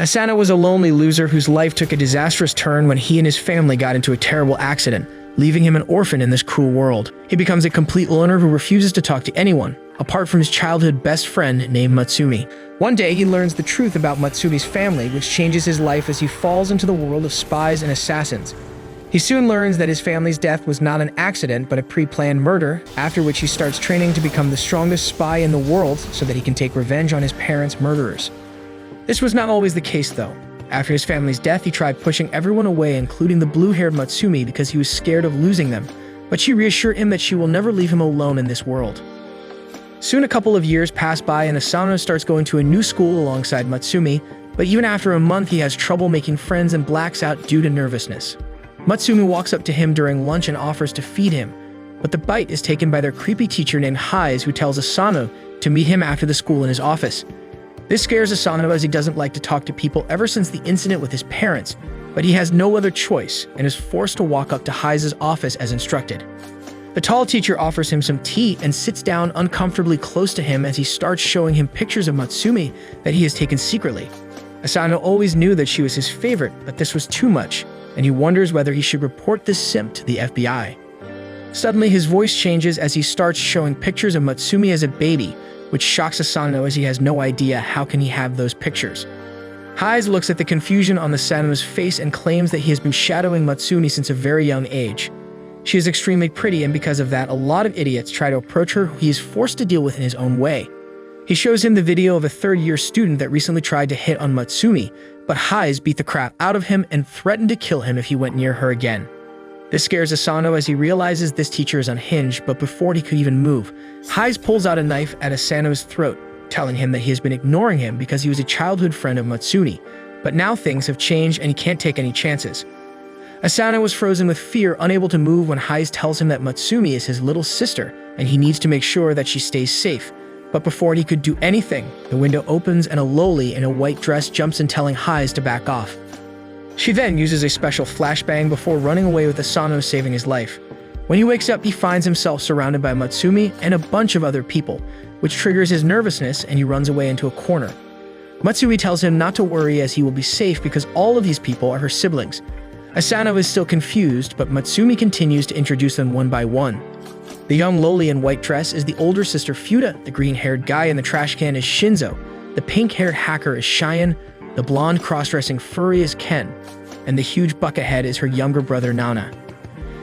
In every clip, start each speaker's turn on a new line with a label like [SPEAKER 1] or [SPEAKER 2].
[SPEAKER 1] Asano was a lonely loser whose life took a disastrous turn when he and his family got into a terrible accident, leaving him an orphan in this cruel world. He becomes a complete loner who refuses to talk to anyone, apart from his childhood best friend named Matsumi. One day, he learns the truth about Matsumi's family, which changes his life as he falls into the world of spies and assassins. He soon learns that his family's death was not an accident, but a pre-planned murder, after which he starts training to become the strongest spy in the world so that he can take revenge on his parents' murderers. This was not always the case, though. After his family's death, he tried pushing everyone away, including the blue-haired Matsumi, because he was scared of losing them, but she reassured him that she will never leave him alone in this world. Soon a couple of years pass by and Asano starts going to a new school alongside Matsumi, but even after a month he has trouble making friends and blacks out due to nervousness. Matsumi walks up to him during lunch and offers to feed him, but the bite is taken by their creepy teacher named Hise, who tells Asano to meet him after the school in his office. This scares Asano as he doesn't like to talk to people ever since the incident with his parents, but he has no other choice and is forced to walk up to Hise's office as instructed. The tall teacher offers him some tea and sits down uncomfortably close to him as he starts showing him pictures of Matsumi that he has taken secretly. Asano always knew that she was his favorite, but this was too much, and he wonders whether he should report this simp to the FBI. Suddenly, his voice changes as he starts showing pictures of Matsumi as a baby, which shocks Asano as he has no idea how can he have those pictures. Hise looks at the confusion on Asano's face and claims that he has been shadowing Matsumi since a very young age. She is extremely pretty, and because of that, a lot of idiots try to approach her who he is forced to deal with in his own way. He shows him the video of a third-year student that recently tried to hit on Matsumi, but Hise beat the crap out of him and threatened to kill him if he went near her again. This scares Asano as he realizes this teacher is unhinged, but before he could even move, Hise pulls out a knife at Asano's throat, telling him that he has been ignoring him because he was a childhood friend of Matsumi, but now things have changed and he can't take any chances. Asano was frozen with fear, unable to move when Hise tells him that Matsumi is his little sister and he needs to make sure that she stays safe. But before he could do anything, the window opens and a loli in a white dress jumps in, telling Hise to back off. She then uses a special flashbang before running away with Asano, saving his life. When he wakes up, he finds himself surrounded by Matsumi and a bunch of other people, which triggers his nervousness and he runs away into a corner. Matsumi tells him not to worry as he will be safe because all of these people are her siblings. Asano is still confused, but Matsumi continues to introduce them one by one. The young loli in white dress is the older sister Fuda, the green-haired guy in the trash can is Shinzo, the pink-haired hacker is Cheyenne, the blonde cross-dressing furry is Ken, and the huge buckethead is her younger brother Nana.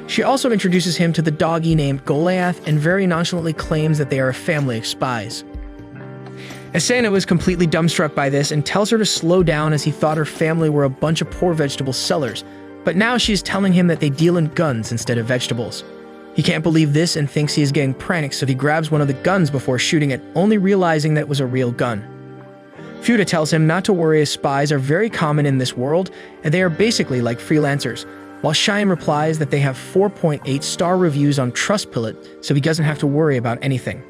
[SPEAKER 1] She also introduces him to the doggy named Goliath and very nonchalantly claims that they are a family of spies. Asano is completely dumbstruck by this and tells her to slow down as he thought her family were a bunch of poor vegetable sellers, but now she is telling him that they deal in guns instead of vegetables. He can't believe this and thinks he is getting pranked, so he grabs one of the guns before shooting it, only realizing that it was a real gun. Fuda tells him not to worry as spies are very common in this world and they are basically like freelancers, while Cheyenne replies that they have 4.8-star reviews on Trustpilot, so he doesn't have to worry about anything.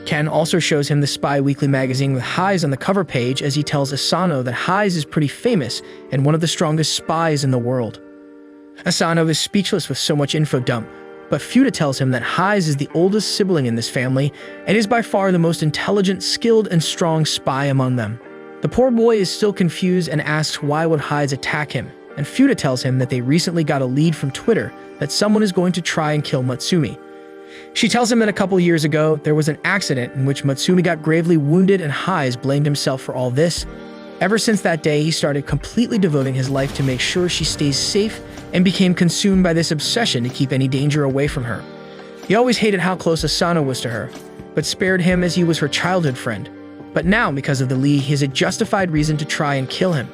[SPEAKER 1] Ken also shows him the Spy Weekly magazine with Hise on the cover page as he tells Asano that Hise is pretty famous and one of the strongest spies in the world. Asano is speechless with so much info dump, but Fuda tells him that Hise is the oldest sibling in this family and is by far the most intelligent, skilled, and strong spy among them. The poor boy is still confused and asks why would Hise attack him, and Fuda tells him that they recently got a lead from Twitter that someone is going to try and kill Matsumi. She tells him that a couple years ago, there was an accident in which Matsumi got gravely wounded and Hise blamed himself for all this. Ever since that day, he started completely devoting his life to make sure she stays safe and became consumed by this obsession to keep any danger away from her. He always hated how close Asano was to her, but spared him as he was her childhood friend. But now, because of the lead, he has a justified reason to try and kill him.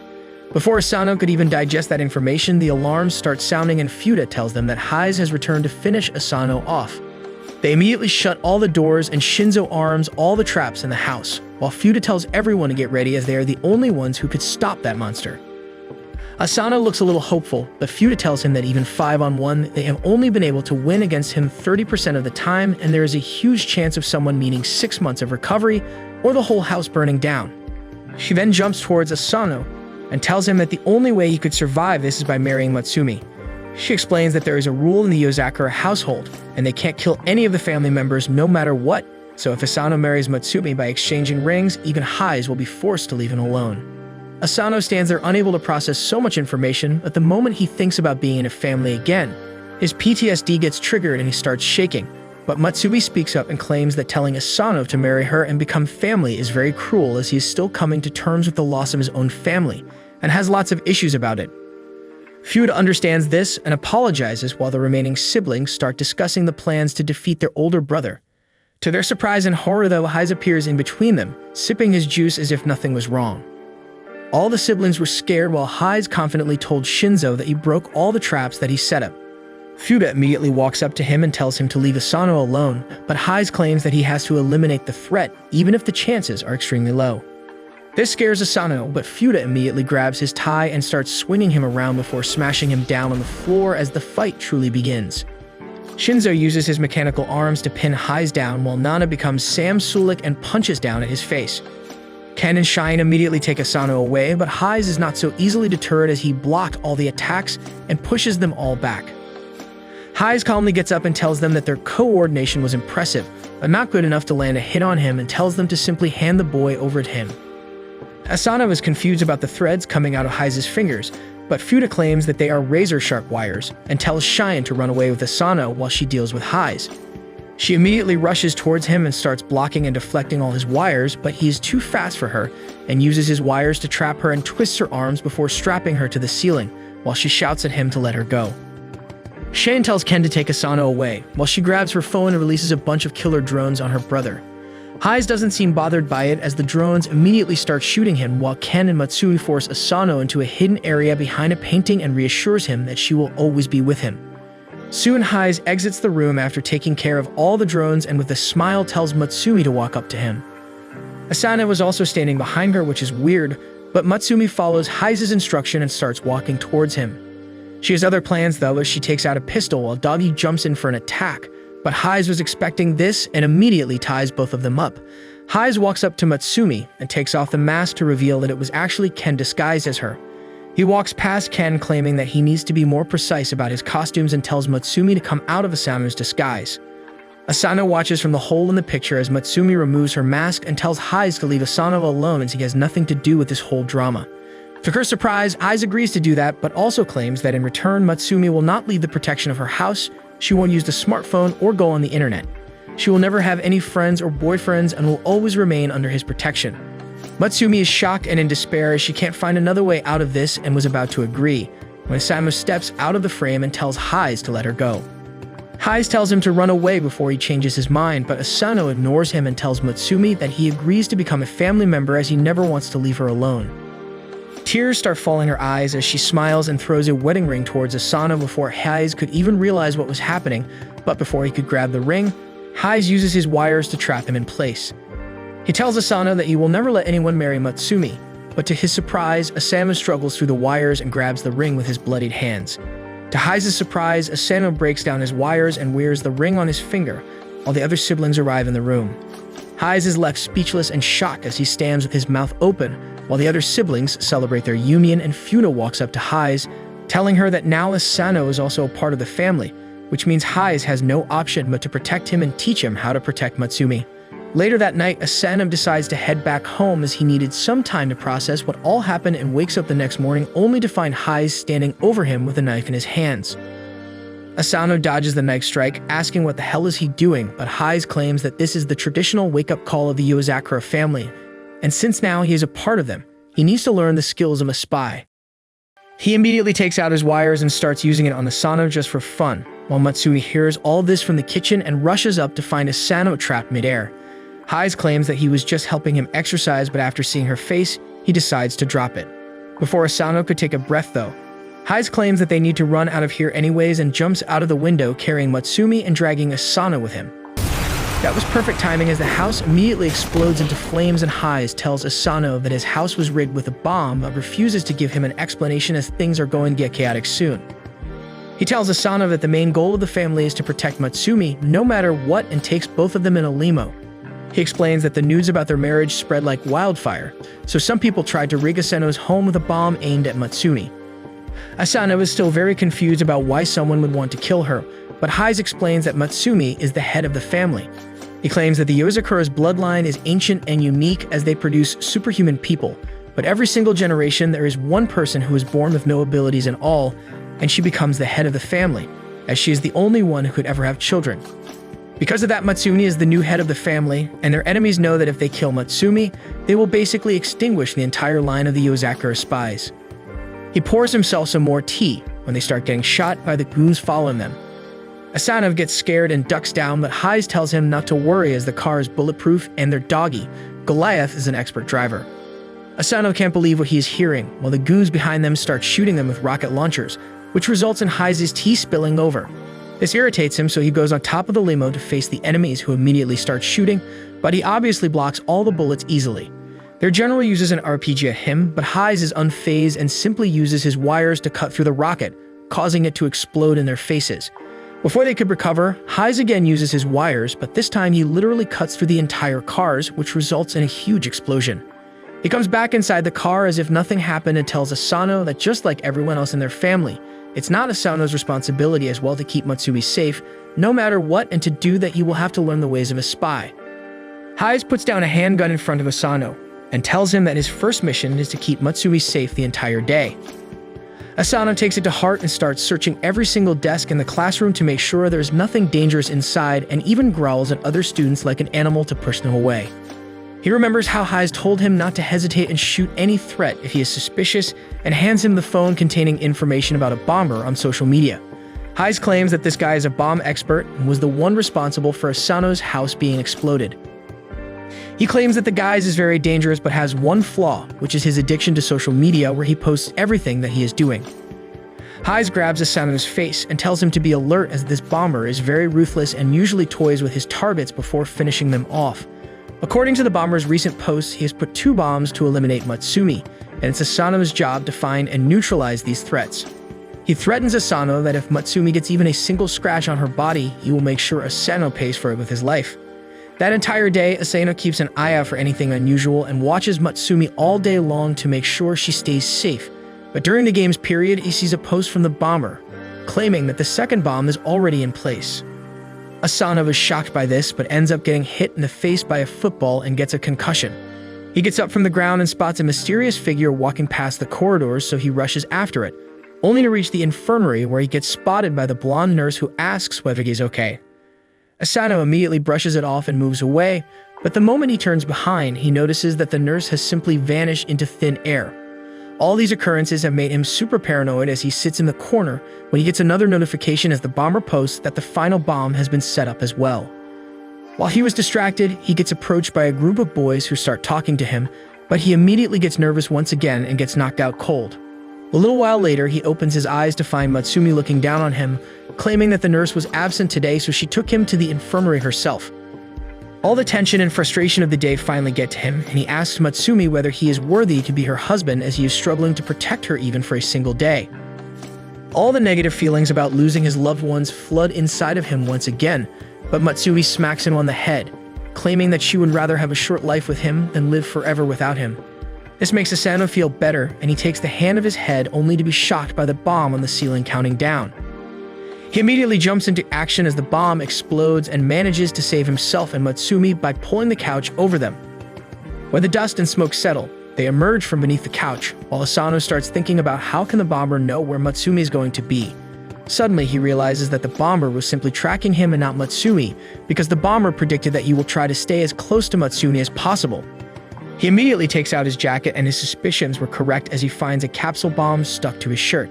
[SPEAKER 1] Before Asano could even digest that information, the alarms start sounding and Fuda tells them that Hise has returned to finish Asano off. They immediately shut all the doors and Shinzo arms all the traps in the house, while Fuda tells everyone to get ready as they are the only ones who could stop that monster. Asano looks a little hopeful, but Fuda tells him that even 5-on-1, they have only been able to win against him 30% of the time, and there is a huge chance of someone needing 6 months of recovery or the whole house burning down. She then jumps towards Asano and tells him that the only way he could survive this is by marrying Matsumi. She explains that there is a rule in the Yozakura household, and they can't kill any of the family members no matter what, so if Asano marries Matsumi by exchanging rings, even Hise will be forced to leave him alone. Asano stands there unable to process so much information, but the moment he thinks about being in a family again, his PTSD gets triggered and he starts shaking. But Matsumi speaks up and claims that telling Asano to marry her and become family is very cruel, as he is still coming to terms with the loss of his own family and has lots of issues about it. Fuda understands this and apologizes, while the remaining siblings start discussing the plans to defeat their older brother. To their surprise and horror, though, Heiz appears in between them, sipping his juice as if nothing was wrong. All the siblings were scared, while Heiz confidently told Shinzo that he broke all the traps that he set up. Fuda immediately walks up to him and tells him to leave Asano alone, but Heiz claims that he has to eliminate the threat, even if the chances are extremely low. This scares Asano, but Fuda immediately grabs his tie and starts swinging him around before smashing him down on the floor as the fight truly begins. Shinzo uses his mechanical arms to pin Heiz down, while Nana becomes Sam Sulik and punches down at his face. Ken and Shine immediately take Asano away, but Heiz is not so easily deterred as he blocks all the attacks and pushes them all back. Heiz calmly gets up and tells them that their coordination was impressive, but not good enough to land a hit on him, and tells them to simply hand the boy over to him. Asano is confused about the threads coming out of Heiz's fingers, but Fuda claims that they are razor-sharp wires and tells Shine to run away with Asano while she deals with Heiz. She immediately rushes towards him and starts blocking and deflecting all his wires, but he is too fast for her and uses his wires to trap her and twists her arms before strapping her to the ceiling, while she shouts at him to let her go. Shane tells Ken to take Asano away, while she grabs her phone and releases a bunch of killer drones on her brother. Heiz doesn't seem bothered by it, as the drones immediately start shooting him, while Ken and Matsui force Asano into a hidden area behind a painting and reassures him that she will always be with him. Soon Heiz exits the room after taking care of all the drones and with a smile tells Matsumi to walk up to him. Asano was also standing behind her, which is weird, but Matsumi follows Heiz's instruction and starts walking towards him. She has other plans, though, as she takes out a pistol while Doggy jumps in for an attack, but Heiz was expecting this and immediately ties both of them up. Heiz walks up to Matsumi and takes off the mask to reveal that it was actually Ken disguised as her. He walks past Ken, claiming that he needs to be more precise about his costumes, and tells Matsumi to come out of Asano's disguise. Asano watches from the hole in the picture as Matsumi removes her mask and tells Heiz to leave Asano alone, as he has nothing to do with this whole drama. To her surprise, Heiz agrees to do that, but also claims that in return, Matsumi will not leave the protection of her house, she won't use the smartphone or go on the internet. She will never have any friends or boyfriends and will always remain under his protection. Matsumi is shocked and in despair as she can't find another way out of this and was about to agree, when Asano steps out of the frame and tells Heiz to let her go. Heiz tells him to run away before he changes his mind, but Asano ignores him and tells Matsumi that he agrees to become a family member, as he never wants to leave her alone. Tears start falling her eyes as she smiles and throws a wedding ring towards Asano before Heiz could even realize what was happening, but before he could grab the ring, Heiz uses his wires to trap him in place. He tells Asano that he will never let anyone marry Matsumi, but to his surprise, Asano struggles through the wires and grabs the ring with his bloodied hands. To Heiz's surprise, Asano breaks down his wires and wears the ring on his finger, while the other siblings arrive in the room. Heiz is left speechless and shocked as he stands with his mouth open, while the other siblings celebrate their union, and Fuda walks up to Heiz, telling her that now Asano is also a part of the family, which means Heiz has no option but to protect him and teach him how to protect Matsumi. Later that night, Asano decides to head back home as he needed some time to process what all happened, and wakes up the next morning only to find Heiz standing over him with a knife in his hands. Asano dodges the knife strike, asking what the hell is he doing, but Heiz claims that this is the traditional wake-up call of the Yozakura family, and since now he is a part of them, he needs to learn the skills of a spy. He immediately takes out his wires and starts using it on Asano just for fun, while Matsui hears all this from the kitchen and rushes up to find Asano trapped midair. Heiz claims that he was just helping him exercise, but after seeing her face, he decides to drop it. Before Asano could take a breath, though, Heiz claims that they need to run out of here anyways and jumps out of the window carrying Matsumi and dragging Asano with him. That was perfect timing, as the house immediately explodes into flames, and Heiz tells Asano that his house was rigged with a bomb, but refuses to give him an explanation as things are going to get chaotic soon. He tells Asano that the main goal of the family is to protect Matsumi no matter what, and takes both of them in a limo. He explains that the news about their marriage spread like wildfire, so some people tried to rig Asano's home with a bomb aimed at Matsumi. Asano is still very confused about why someone would want to kill her, but Heiz explains that Matsumi is the head of the family. He claims that the Yozakura's bloodline is ancient and unique, as they produce superhuman people, But every single generation, there is one person who is born with no abilities at all, and she becomes the head of the family, as she is the only one who could ever have children. Because of that, Matsumi is the new head of the family, and their enemies know that if they kill Matsumi, they will basically extinguish the entire line of the Yozakura spies. He pours himself some more tea when they start getting shot by the goons following them. Asano gets scared and ducks down, but Hayes tells him not to worry as the car is bulletproof and their doggy, Goliath, is an expert driver. Asano can't believe what he is hearing, while the goons behind them start shooting them with rocket launchers, which results in Hayes' tea spilling over. This irritates him, so he goes on top of the limo to face the enemies, who immediately start shooting, but he obviously blocks all the bullets easily. Their general uses an RPG at him, but Hayes is unfazed and simply uses his wires to cut through the rocket, causing it to explode in their faces. Before they could recover, Hayes again uses his wires, but this time he literally cuts through the entire cars, which results in a huge explosion. He comes back inside the car as if nothing happened and tells Asano that just like everyone else in their family, it's not Asano's responsibility as well to keep Matsumi safe, no matter what, and to do that he will have to learn the ways of a spy. Hayes puts down a handgun in front of Asano and tells him that his first mission is to keep Matsumi safe the entire day. Asano takes it to heart and starts searching every single desk in the classroom to make sure there's nothing dangerous inside, and even growls at other students like an animal to push them away. He remembers how Hayes told him not to hesitate and shoot any threat if he is suspicious, and hands him the phone containing information about a bomber on social media. Hayes claims that this guy is a bomb expert and was the one responsible for Asano's house being exploded. He claims that the guy is very dangerous but has one flaw, which is his addiction to social media, where he posts everything that he is doing. Hayes grabs Asano's face and tells him to be alert, as this bomber is very ruthless and usually toys with his targets before finishing them off. According to the bomber's recent posts, he has put 2 bombs to eliminate Matsumi, and it's Asano's job to find and neutralize these threats. He threatens Asano that if Matsumi gets even a single scratch on her body, he will make sure Asano pays for it with his life. That entire day, Asano keeps an eye out for anything unusual and watches Matsumi all day long to make sure she stays safe. But during the game's period, he sees a post from the bomber, claiming that the second bomb is already in place. Asano is shocked by this, but ends up getting hit in the face by a football and gets a concussion. He gets up from the ground and spots a mysterious figure walking past the corridors, so he rushes after it, only to reach the infirmary, where he gets spotted by the blonde nurse, who asks whether he's okay. Asano immediately brushes it off and moves away, but the moment he turns behind, he notices that the nurse has simply vanished into thin air. All these occurrences have made him super paranoid as he sits in the corner when he gets another notification as the bomber posts that the final bomb has been set up as well. While he was distracted, he gets approached by a group of boys who start talking to him, but he immediately gets nervous once again and gets knocked out cold. A little while later, he opens his eyes to find Matsumi looking down on him, claiming that the nurse was absent today, so she took him to the infirmary herself. All the tension and frustration of the day finally get to him, and he asks Matsumi whether he is worthy to be her husband, as he is struggling to protect her even for a single day. All the negative feelings about losing his loved ones flood inside of him once again, but Matsumi smacks him on the head, claiming that she would rather have a short life with him than live forever without him. This makes Asano feel better, and he takes the hand of his head only to be shocked by the bomb on the ceiling counting down. He immediately jumps into action as the bomb explodes and manages to save himself and Matsumi by pulling the couch over them. When the dust and smoke settle, they emerge from beneath the couch, while Asano starts thinking about how can the bomber know where Matsumi is going to be. Suddenly, he realizes that the bomber was simply tracking him and not Matsumi, because the bomber predicted that he will try to stay as close to Matsumi as possible. He immediately takes out his jacket, and his suspicions were correct as he finds a capsule bomb stuck to his shirt.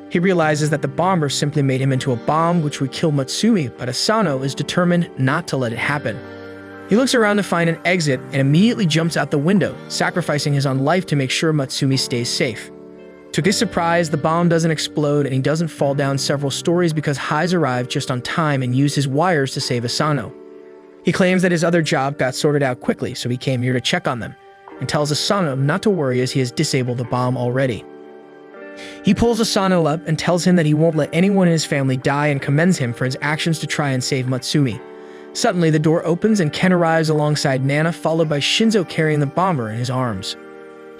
[SPEAKER 1] He realizes that the bomber simply made him into a bomb which would kill Matsumi, but Asano is determined not to let it happen. He looks around to find an exit and immediately jumps out the window, sacrificing his own life to make sure Matsumi stays safe. To his surprise, the bomb doesn't explode and he doesn't fall down several stories because Hayes arrived just on time and used his wires to save Asano. He claims that his other job got sorted out quickly, so he came here to check on them, and tells Asano not to worry as he has disabled the bomb already. He pulls Asano up and tells him that he won't let anyone in his family die and commends him for his actions to try and save Matsumi. Suddenly, the door opens and Ken arrives alongside Nana, followed by Shinzo carrying the bomber in his arms.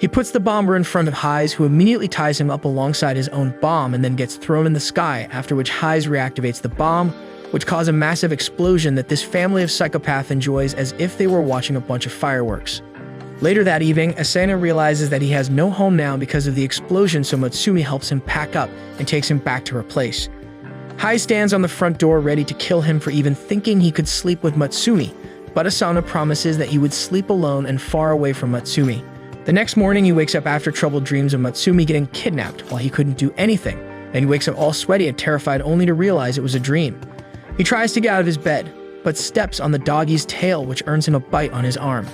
[SPEAKER 1] He puts the bomber in front of Hayes, who immediately ties him up alongside his own bomb and then gets thrown in the sky, after which Hayes reactivates the bomb, which causes a massive explosion that this family of psychopaths enjoys as if they were watching a bunch of fireworks. Later that evening, Asano realizes that he has no home now because of the explosion, so Matsumi helps him pack up and takes him back to her place. Hai stands on the front door ready to kill him for even thinking he could sleep with Matsumi, but Asano promises that he would sleep alone and far away from Matsumi. The next morning, he wakes up after troubled dreams of Matsumi getting kidnapped while he couldn't do anything, and he wakes up all sweaty and terrified only to realize it was a dream. He tries to get out of his bed, but steps on the doggy's tail, which earns him a bite on his arm.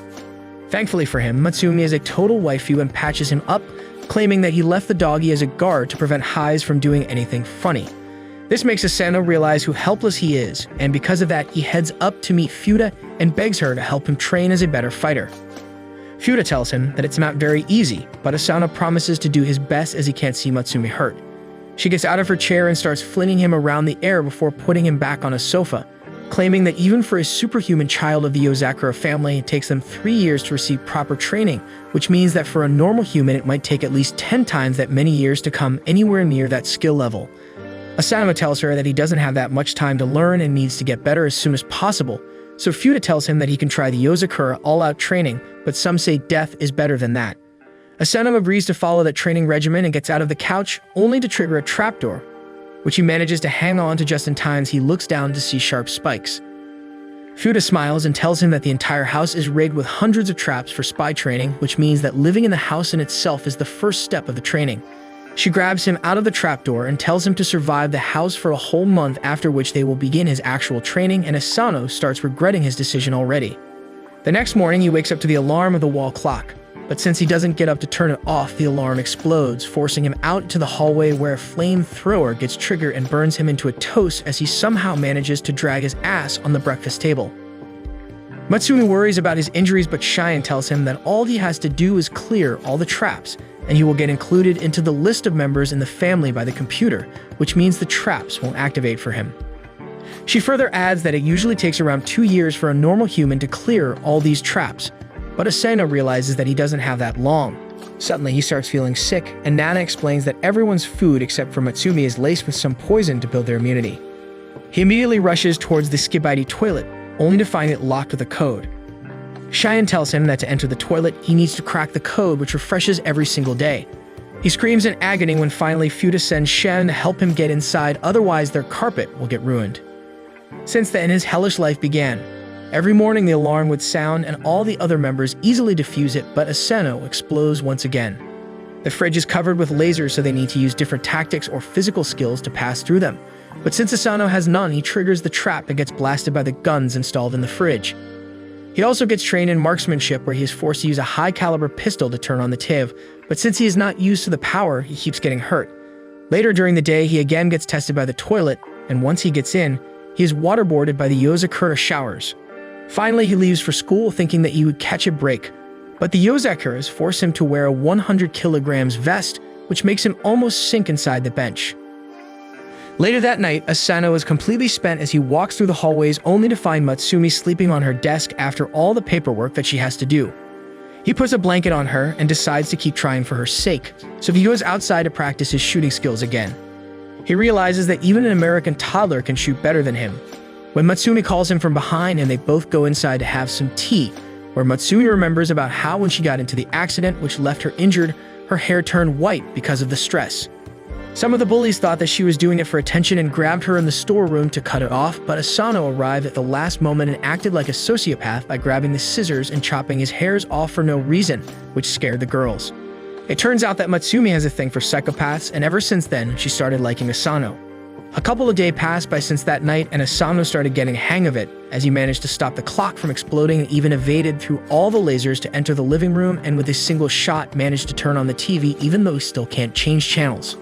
[SPEAKER 1] Thankfully for him, Matsumi is a total waifu and patches him up, claiming that he left the doggy as a guard to prevent Highs from doing anything funny. This makes Asano realize who helpless he is, and because of that, he heads up to meet Fuda and begs her to help him train as a better fighter. Fuda tells him that it's not very easy, but Asano promises to do his best as he can't see Matsumi hurt. She gets out of her chair and starts flinging him around the air before putting him back on a sofa, claiming that even for a superhuman child of the Yozakura family, it takes them 3 years to receive proper training, which means that for a normal human it might take at least 10 times that many years to come anywhere near that skill level. Asano tells her that he doesn't have that much time to learn and needs to get better as soon as possible, so Fuda tells him that he can try the Yozakura all-out training, but some say death is better than that. Asano agrees to follow that training regimen and gets out of the couch, only to trigger a trapdoor, which he manages to hang on to just in time as he looks down to see sharp spikes. Fuda smiles and tells him that the entire house is rigged with hundreds of traps for spy training, which means that living in the house in itself is the first step of the training. She grabs him out of the trapdoor and tells him to survive the house for a whole month, after which they will begin his actual training, and Asano starts regretting his decision already. The next morning, he wakes up to the alarm of the wall clock. But since he doesn't get up to turn it off, the alarm explodes, forcing him out to the hallway where a flamethrower gets triggered and burns him into a toast as he somehow manages to drag his ass on the breakfast table. Matsumi worries about his injuries, but Cheyenne tells him that all he has to do is clear all the traps, and he will get included into the list of members in the family by the computer, which means the traps won't activate for him. She further adds that it usually takes around 2 years for a normal human to clear all these traps, but Asano realizes that he doesn't have that long. Suddenly, he starts feeling sick, and Nana explains that everyone's food except for Matsumi is laced with some poison to build their immunity. He immediately rushes towards the Skibidi toilet, only to find it locked with a code. Cheyenne tells him that to enter the toilet, he needs to crack the code, which refreshes every single day. He screams in agony when finally Fuda sends Shen to help him get inside, otherwise their carpet will get ruined. Since then, his hellish life began. Every morning the alarm would sound and all the other members easily defuse it, but Asano explodes once again. The fridge is covered with lasers, so they need to use different tactics or physical skills to pass through them. But since Asano has none, he triggers the trap and gets blasted by the guns installed in the fridge. He also gets trained in marksmanship, where he is forced to use a high-caliber pistol to turn on the Tiv, but since he is not used to the power, he keeps getting hurt. Later during the day, he again gets tested by the toilet, and once he gets in, he is waterboarded by the Yozakura showers. Finally, he leaves for school thinking that he would catch a break, but the Yozakuras force him to wear a 100 kilograms vest, which makes him almost sink inside the bench. Later that night, Asano is completely spent as he walks through the hallways only to find Matsumi sleeping on her desk after all the paperwork that she has to do. He puts a blanket on her and decides to keep trying for her sake, so he goes outside to practice his shooting skills again. He realizes that even an American toddler can shoot better than him. When Matsumi calls him from behind and they both go inside to have some tea, where Matsumi remembers about how when she got into the accident which left her injured, her hair turned white because of the stress. Some of the bullies thought that she was doing it for attention and grabbed her in the storeroom to cut it off, but Asano arrived at the last moment and acted like a sociopath by grabbing the scissors and chopping his hairs off for no reason, which scared the girls. It turns out that Matsumi has a thing for psychopaths, and ever since then, she started liking Asano. A couple of days passed by since that night, and Asano started getting a hang of it, as he managed to stop the clock from exploding and even evaded through all the lasers to enter the living room, and with a single shot managed to turn on the TV even though he still can't change channels.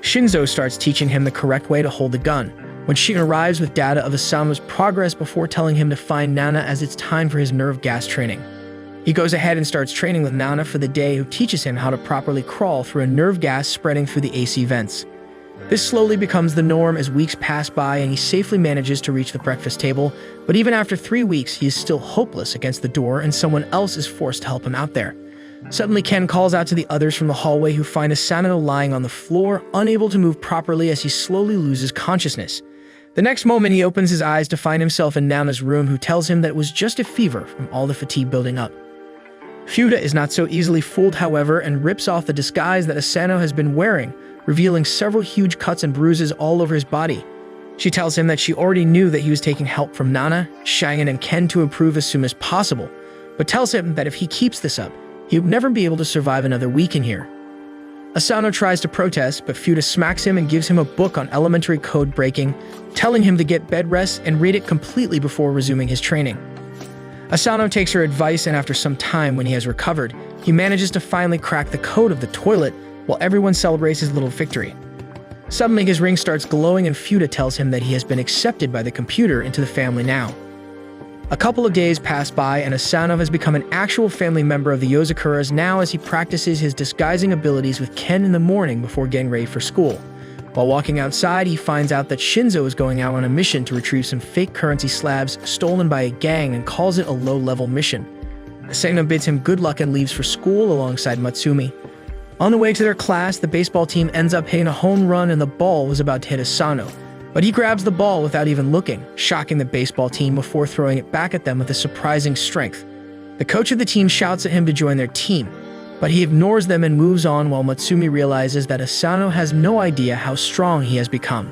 [SPEAKER 1] Shinzo starts teaching him the correct way to hold the gun, when she arrives with data of Asano's progress before telling him to find Nana as it's time for his nerve gas training. He goes ahead and starts training with Nana for the day, who teaches him how to properly crawl through a nerve gas spreading through the AC vents. This slowly becomes the norm as weeks pass by and he safely manages to reach the breakfast table, but even after 3 weeks he is still hopeless against the door and someone else is forced to help him out there. Suddenly Ken calls out to the others from the hallway, who find Asano lying on the floor, unable to move properly as he slowly loses consciousness. The next moment he opens his eyes to find himself in Nana's room, who tells him that it was just a fever from all the fatigue building up. Fuda is not so easily fooled, however, and rips off the disguise that Asano has been wearing, revealing several huge cuts and bruises all over his body. She tells him that she already knew that he was taking help from Nana, Shagan, and Ken to improve as soon as possible, but tells him that if he keeps this up, he would never be able to survive another week in here. Asano tries to protest, but Fuda smacks him and gives him a book on elementary code breaking, telling him to get bed rest and read it completely before resuming his training. Asano takes her advice, and after some time, when he has recovered, he manages to finally crack the code of the toilet while everyone celebrates his little victory. Suddenly, his ring starts glowing and Fuda tells him that he has been accepted by the computer into the family now. A couple of days pass by and Asano has become an actual family member of the Yozakuras now as he practices his disguising abilities with Ken in the morning before getting ready for school. While walking outside, he finds out that Shinzo is going out on a mission to retrieve some fake currency slabs stolen by a gang and calls it a low-level mission. Asano bids him good luck and leaves for school alongside Matsumi. On the way to their class, the baseball team ends up hitting a home run and the ball was about to hit Asano, but he grabs the ball without even looking, shocking the baseball team before throwing it back at them with a surprising strength. The coach of the team shouts at him to join their team, but he ignores them and moves on while Matsumi realizes that Asano has no idea how strong he has become.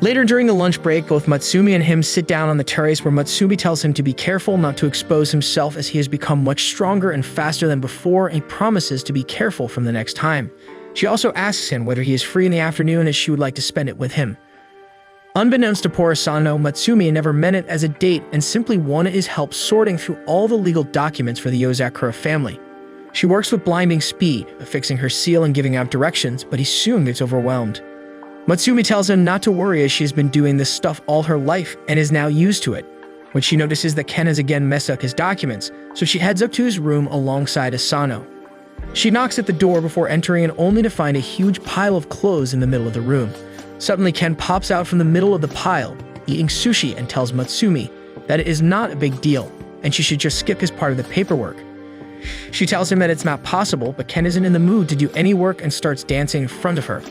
[SPEAKER 1] Later during the lunch break, both Matsumi and him sit down on the terrace where Matsumi tells him to be careful not to expose himself as he has become much stronger and faster than before, and he promises to be careful from the next time. She also asks him whether he is free in the afternoon as she would like to spend it with him. Unbeknownst to poor Asano, Matsumi never meant it as a date and simply wanted his help sorting through all the legal documents for the Yozakura family. She works with blinding speed, affixing her seal and giving out directions, but he soon gets overwhelmed. Matsumi tells him not to worry as she has been doing this stuff all her life and is now used to it. When she notices that Ken has again messed up his documents, so she heads up to his room alongside Asano. She knocks at the door before entering and only to find a huge pile of clothes in the middle of the room. Suddenly, Ken pops out from the middle of the pile, eating sushi, and tells Matsumi that it is not a big deal and she should just skip his part of the paperwork. She tells him that it's not possible, but Ken isn't in the mood to do any work and starts dancing in front of her.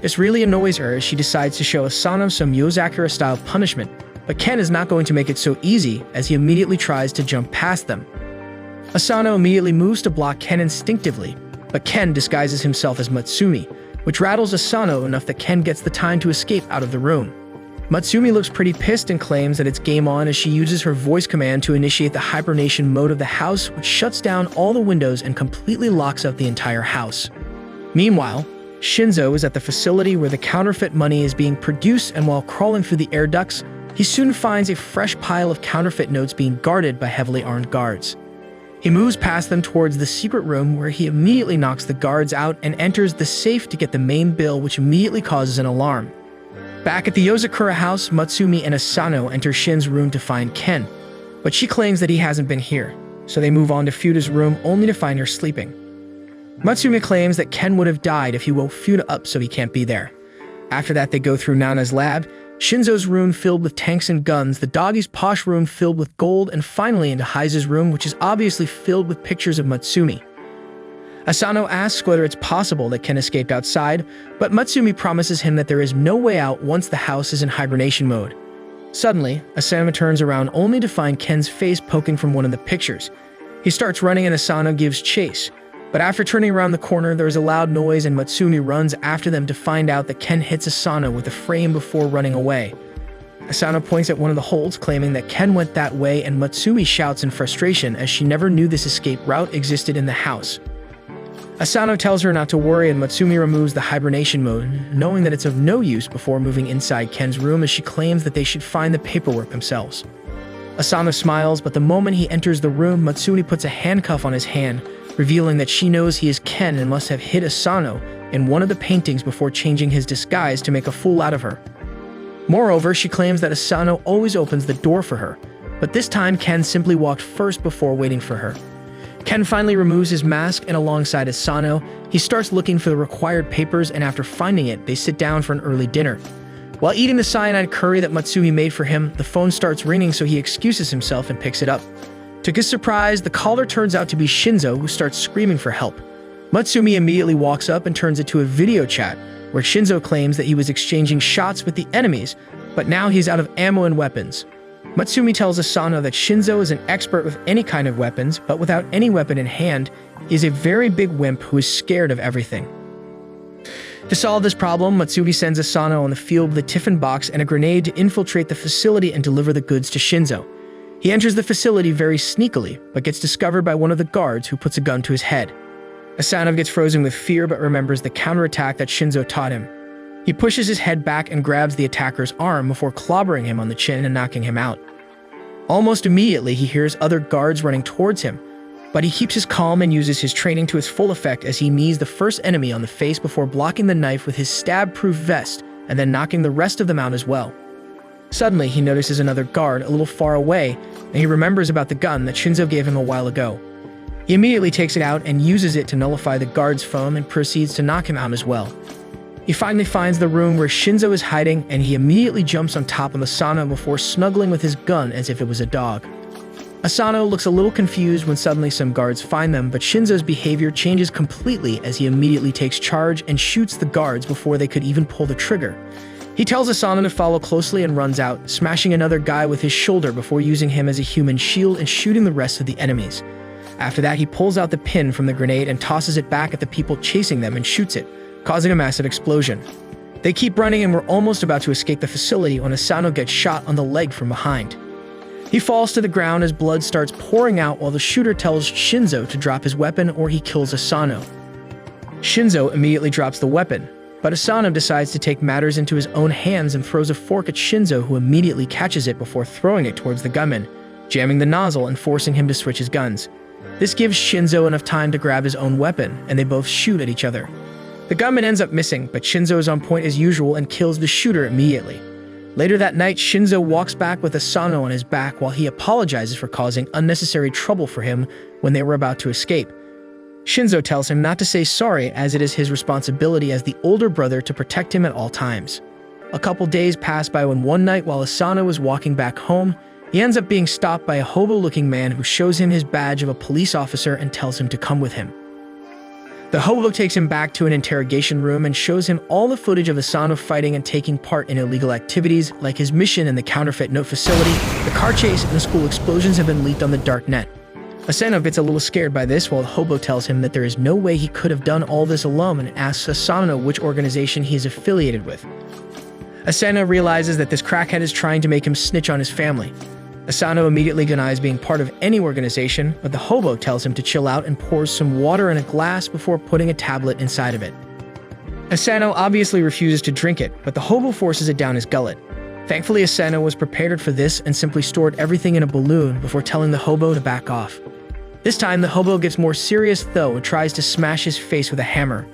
[SPEAKER 1] This really annoys her as she decides to show Asano some Yozakura-style punishment, but Ken is not going to make it so easy as he immediately tries to jump past them. Asano immediately moves to block Ken instinctively, but Ken disguises himself as Matsumi, which rattles Asano enough that Ken gets the time to escape out of the room. Matsumi looks pretty pissed and claims that it's game on as she uses her voice command to initiate the hibernation mode of the house, which shuts down all the windows and completely locks up the entire house. Meanwhile, Shinzo is at the facility where the counterfeit money is being produced, and while crawling through the air ducts, he soon finds a fresh pile of counterfeit notes being guarded by heavily armed guards. He moves past them towards the secret room where he immediately knocks the guards out and enters the safe to get the main bill, which immediately causes an alarm. Back at the Yozakura house, Matsumi and Asano enter Shin's room to find Ken, but she claims that he hasn't been here, so they move on to Fuda's room only to find her sleeping. Matsumi claims that Ken would have died if he woke Fuda up, so he can't be there. After that, they go through Nana's lab, Shinzo's room filled with tanks and guns, the doggy's posh room filled with gold, and finally into Heise's room, which is obviously filled with pictures of Matsumi. Asano asks whether it's possible that Ken escaped outside, but Matsumi promises him that there is no way out once the house is in hibernation mode. Suddenly, Asano turns around only to find Ken's face poking from one of the pictures. He starts running and Asano gives chase, but after turning around the corner, there is a loud noise and Matsumi runs after them to find out that Ken hits Asano with a frame before running away. Asano points at one of the holes, claiming that Ken went that way, and Matsumi shouts in frustration as she never knew this escape route existed in the house. Asano tells her not to worry and Matsumi removes the hibernation mode, knowing that it's of no use before moving inside Ken's room as she claims that they should find the paperwork themselves. Asano smiles, but the moment he enters the room, Matsumi puts a handcuff on his hand, revealing that she knows he is Ken and must have hit Asano in one of the paintings before changing his disguise to make a fool out of her. Moreover, she claims that Asano always opens the door for her, but this time Ken simply walked first before waiting for her. Ken finally removes his mask and alongside Asano, he starts looking for the required papers, and after finding it, they sit down for an early dinner. While eating the cyanide curry that Matsumi made for him, the phone starts ringing, so he excuses himself and picks it up. To his surprise, the caller turns out to be Shinzo, who starts screaming for help. Matsumi immediately walks up and turns it to a video chat, where Shinzo claims that he was exchanging shots with the enemies, but now he's out of ammo and weapons. Matsumi tells Asano that Shinzo is an expert with any kind of weapons, but without any weapon in hand, he is a very big wimp who is scared of everything. To solve this problem, Matsumi sends Asano on the field with a tiffin box and a grenade to infiltrate the facility and deliver the goods to Shinzo. He enters the facility very sneakily, but gets discovered by one of the guards who puts a gun to his head. Asano gets frozen with fear but remembers the counterattack that Shinzo taught him. He pushes his head back and grabs the attacker's arm before clobbering him on the chin and knocking him out. Almost immediately, he hears other guards running towards him, but he keeps his calm and uses his training to its full effect as he knees the first enemy on the face before blocking the knife with his stab-proof vest and then knocking the rest of them out as well. Suddenly, he notices another guard a little far away, and he remembers about the gun that Shinzo gave him a while ago. He immediately takes it out and uses it to nullify the guard's phone and proceeds to knock him out as well. He finally finds the room where Shinzo is hiding, and he immediately jumps on top of Asano before snuggling with his gun as if it was a dog. Asano looks a little confused when suddenly some guards find them, but Shinzo's behavior changes completely as he immediately takes charge and shoots the guards before they could even pull the trigger. He tells Asano to follow closely and runs out, smashing another guy with his shoulder before using him as a human shield and shooting the rest of the enemies. After that, he pulls out the pin from the grenade and tosses it back at the people chasing them and shoots it, causing a massive explosion. They keep running and were almost about to escape the facility when Asano gets shot on the leg from behind. He falls to the ground as blood starts pouring out while the shooter tells Shinzo to drop his weapon or he kills Asano. Shinzo immediately drops the weapon, but Asano decides to take matters into his own hands and throws a fork at Shinzo, who immediately catches it before throwing it towards the gunman, jamming the nozzle and forcing him to switch his guns. This gives Shinzo enough time to grab his own weapon, and they both shoot at each other. The gunman ends up missing, but Shinzo is on point as usual and kills the shooter immediately. Later that night, Shinzo walks back with Asano on his back while he apologizes for causing unnecessary trouble for him when they were about to escape. Shinzo tells him not to say sorry, as it is his responsibility as the older brother to protect him at all times. A couple days pass by when one night while Asano was walking back home, he ends up being stopped by a hobo-looking man who shows him his badge of a police officer and tells him to come with him. The hobo takes him back to an interrogation room and shows him all the footage of Asano fighting and taking part in illegal activities like his mission in the counterfeit note facility. The car chase and the school explosions have been leaked on the dark net. Asano gets a little scared by this while the hobo tells him that there is no way he could have done all this alone and asks Asano which organization he is affiliated with. Asano realizes that this crackhead is trying to make him snitch on his family. Asano immediately denies being part of any organization, but the hobo tells him to chill out and pours some water in a glass before putting a tablet inside of it. Asano obviously refuses to drink it, but the hobo forces it down his gullet. Thankfully, Asano was prepared for this and simply stored everything in a balloon before telling the hobo to back off. This time, the hobo gets more serious though and tries to smash his face with a hammer.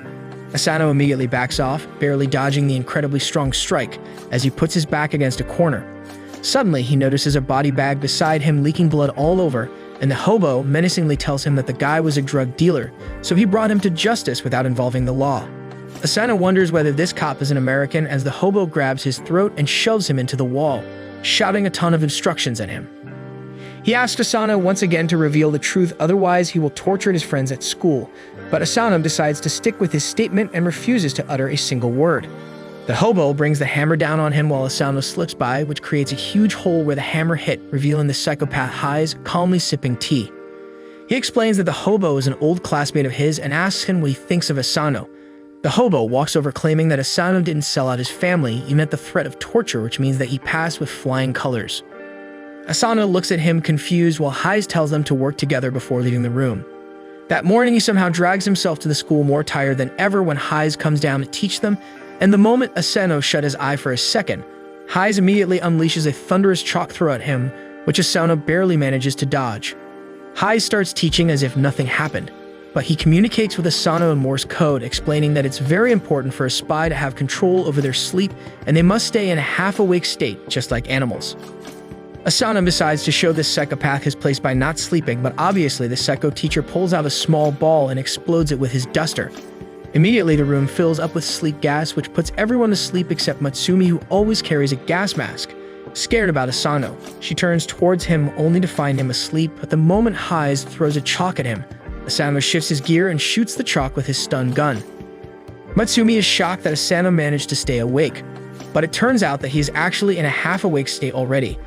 [SPEAKER 1] Asano immediately backs off, barely dodging the incredibly strong strike as he puts his back against a corner. Suddenly, he notices a body bag beside him leaking blood all over, and the hobo menacingly tells him that the guy was a drug dealer, so he brought him to justice without involving the law. Asano wonders whether this cop is an American as the hobo grabs his throat and shoves him into the wall, shouting a ton of instructions at him. He asks Asano once again to reveal the truth, otherwise he will torture his friends at school, but Asano decides to stick with his statement and refuses to utter a single word. The hobo brings the hammer down on him while Asano slips by, which creates a huge hole where the hammer hit, revealing the psychopath Haiz calmly sipping tea. He explains that the hobo is an old classmate of his and asks him what he thinks of Asano. The hobo walks over claiming that Asano didn't sell out his family, even at the threat of torture, which means that he passed with flying colors. Asano looks at him confused while Haiz tells them to work together before leaving the room. That morning, he somehow drags himself to the school more tired than ever when Haiz comes down to teach them, and the moment Asano shut his eye for a second, Haiz immediately unleashes a thunderous chalk throw at him, which Asano barely manages to dodge. Haiz starts teaching as if nothing happened, but he communicates with Asano in Morse code, explaining that it's very important for a spy to have control over their sleep and they must stay in a half-awake state, just like animals. Asano decides to show this psychopath his place by not sleeping, but obviously the psycho teacher pulls out a small ball and explodes it with his duster. Immediately, the room fills up with sleep gas, which puts everyone to sleep except Matsumi, who always carries a gas mask. Scared about Asano, she turns towards him only to find him asleep, but the moment Haiz throws a chalk at him, Asano shifts his gear and shoots the chalk with his stun gun. Matsumi is shocked that Asano managed to stay awake, but it turns out that he is actually in a half-awake state already.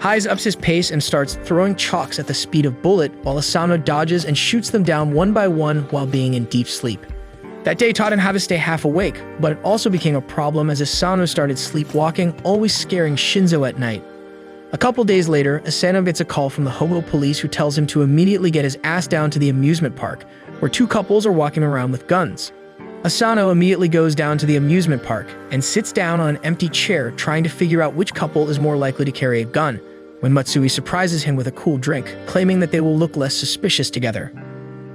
[SPEAKER 1] Hayes ups his pace and starts throwing chalks at the speed of bullet while Asano dodges and shoots them down one by one while being in deep sleep. That day taught him how to stay half awake, but it also became a problem as Asano started sleepwalking, always scaring Shinzo at night. A couple days later, Asano gets a call from the hobo police who tells him to immediately get his ass down to the amusement park, where two couples are walking around with guns. Asano immediately goes down to the amusement park and sits down on an empty chair trying to figure out which couple is more likely to carry a gun, when Matsui surprises him with a cool drink, claiming that they will look less suspicious together.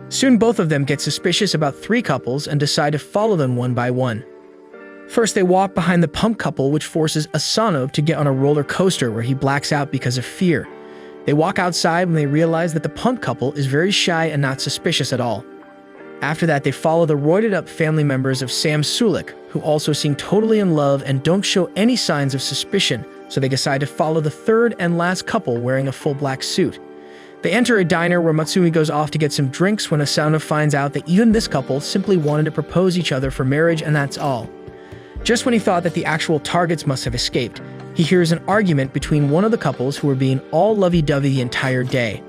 [SPEAKER 1] Soon both of them get suspicious about three couples and decide to follow them one by one. First, they walk behind the punk couple, which forces Asano to get on a roller coaster where he blacks out because of fear. They walk outside when they realize that the punk couple is very shy and not suspicious at all. After that, they follow the roided-up family members of Sam Sulik, who also seem totally in love and don't show any signs of suspicion, so they decide to follow the third and last couple wearing a full black suit. They enter a diner where Matsui goes off to get some drinks when Asano finds out that even this couple simply wanted to propose each other for marriage and that's all. Just when he thought that the actual targets must have escaped, he hears an argument between one of the couples who were being all lovey-dovey the entire day.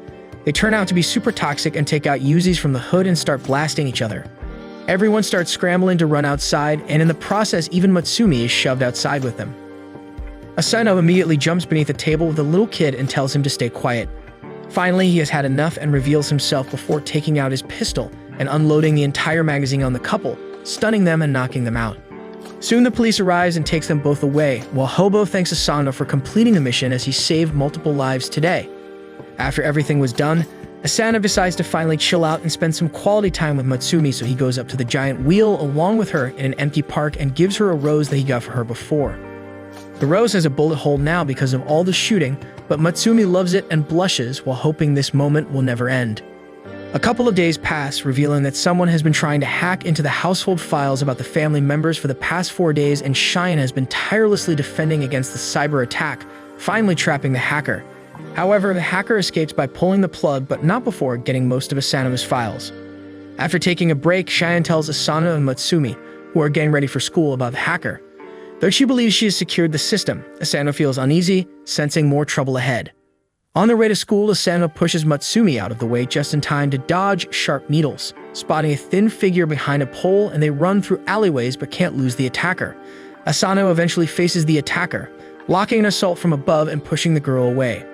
[SPEAKER 1] They turn out to be super toxic and take out Uzis from the hood and start blasting each other. Everyone starts scrambling to run outside, and in the process even Matsumi is shoved outside with them. Asano immediately jumps beneath a table with a little kid and tells him to stay quiet. Finally, he has had enough and reveals himself before taking out his pistol and unloading the entire magazine on the couple, stunning them and knocking them out. Soon the police arrives and takes them both away, while Hobo thanks Asano for completing the mission as he saved multiple lives today. After everything was done, Asano decides to finally chill out and spend some quality time with Matsumi, so he goes up to the giant wheel along with her in an empty park and gives her a rose that he got for her before. The rose has a bullet hole now because of all the shooting, but Matsumi loves it and blushes while hoping this moment will never end. A couple of days pass, revealing that someone has been trying to hack into the household files about the family members for the past 4 days, and Cheyenne has been tirelessly defending against the cyber attack, finally trapping the hacker. However, the hacker escapes by pulling the plug, but not before getting most of Asano's files. After taking a break, Cheyenne tells Asano and Matsumi, who are getting ready for school, about the hacker. Though she believes she has secured the system, Asano feels uneasy, sensing more trouble ahead. On their way to school, Asano pushes Matsumi out of the way just in time to dodge sharp needles, spotting a thin figure behind a pole, and they run through alleyways but can't lose the attacker. Asano eventually faces the attacker, blocking an assault from above and pushing the girl away.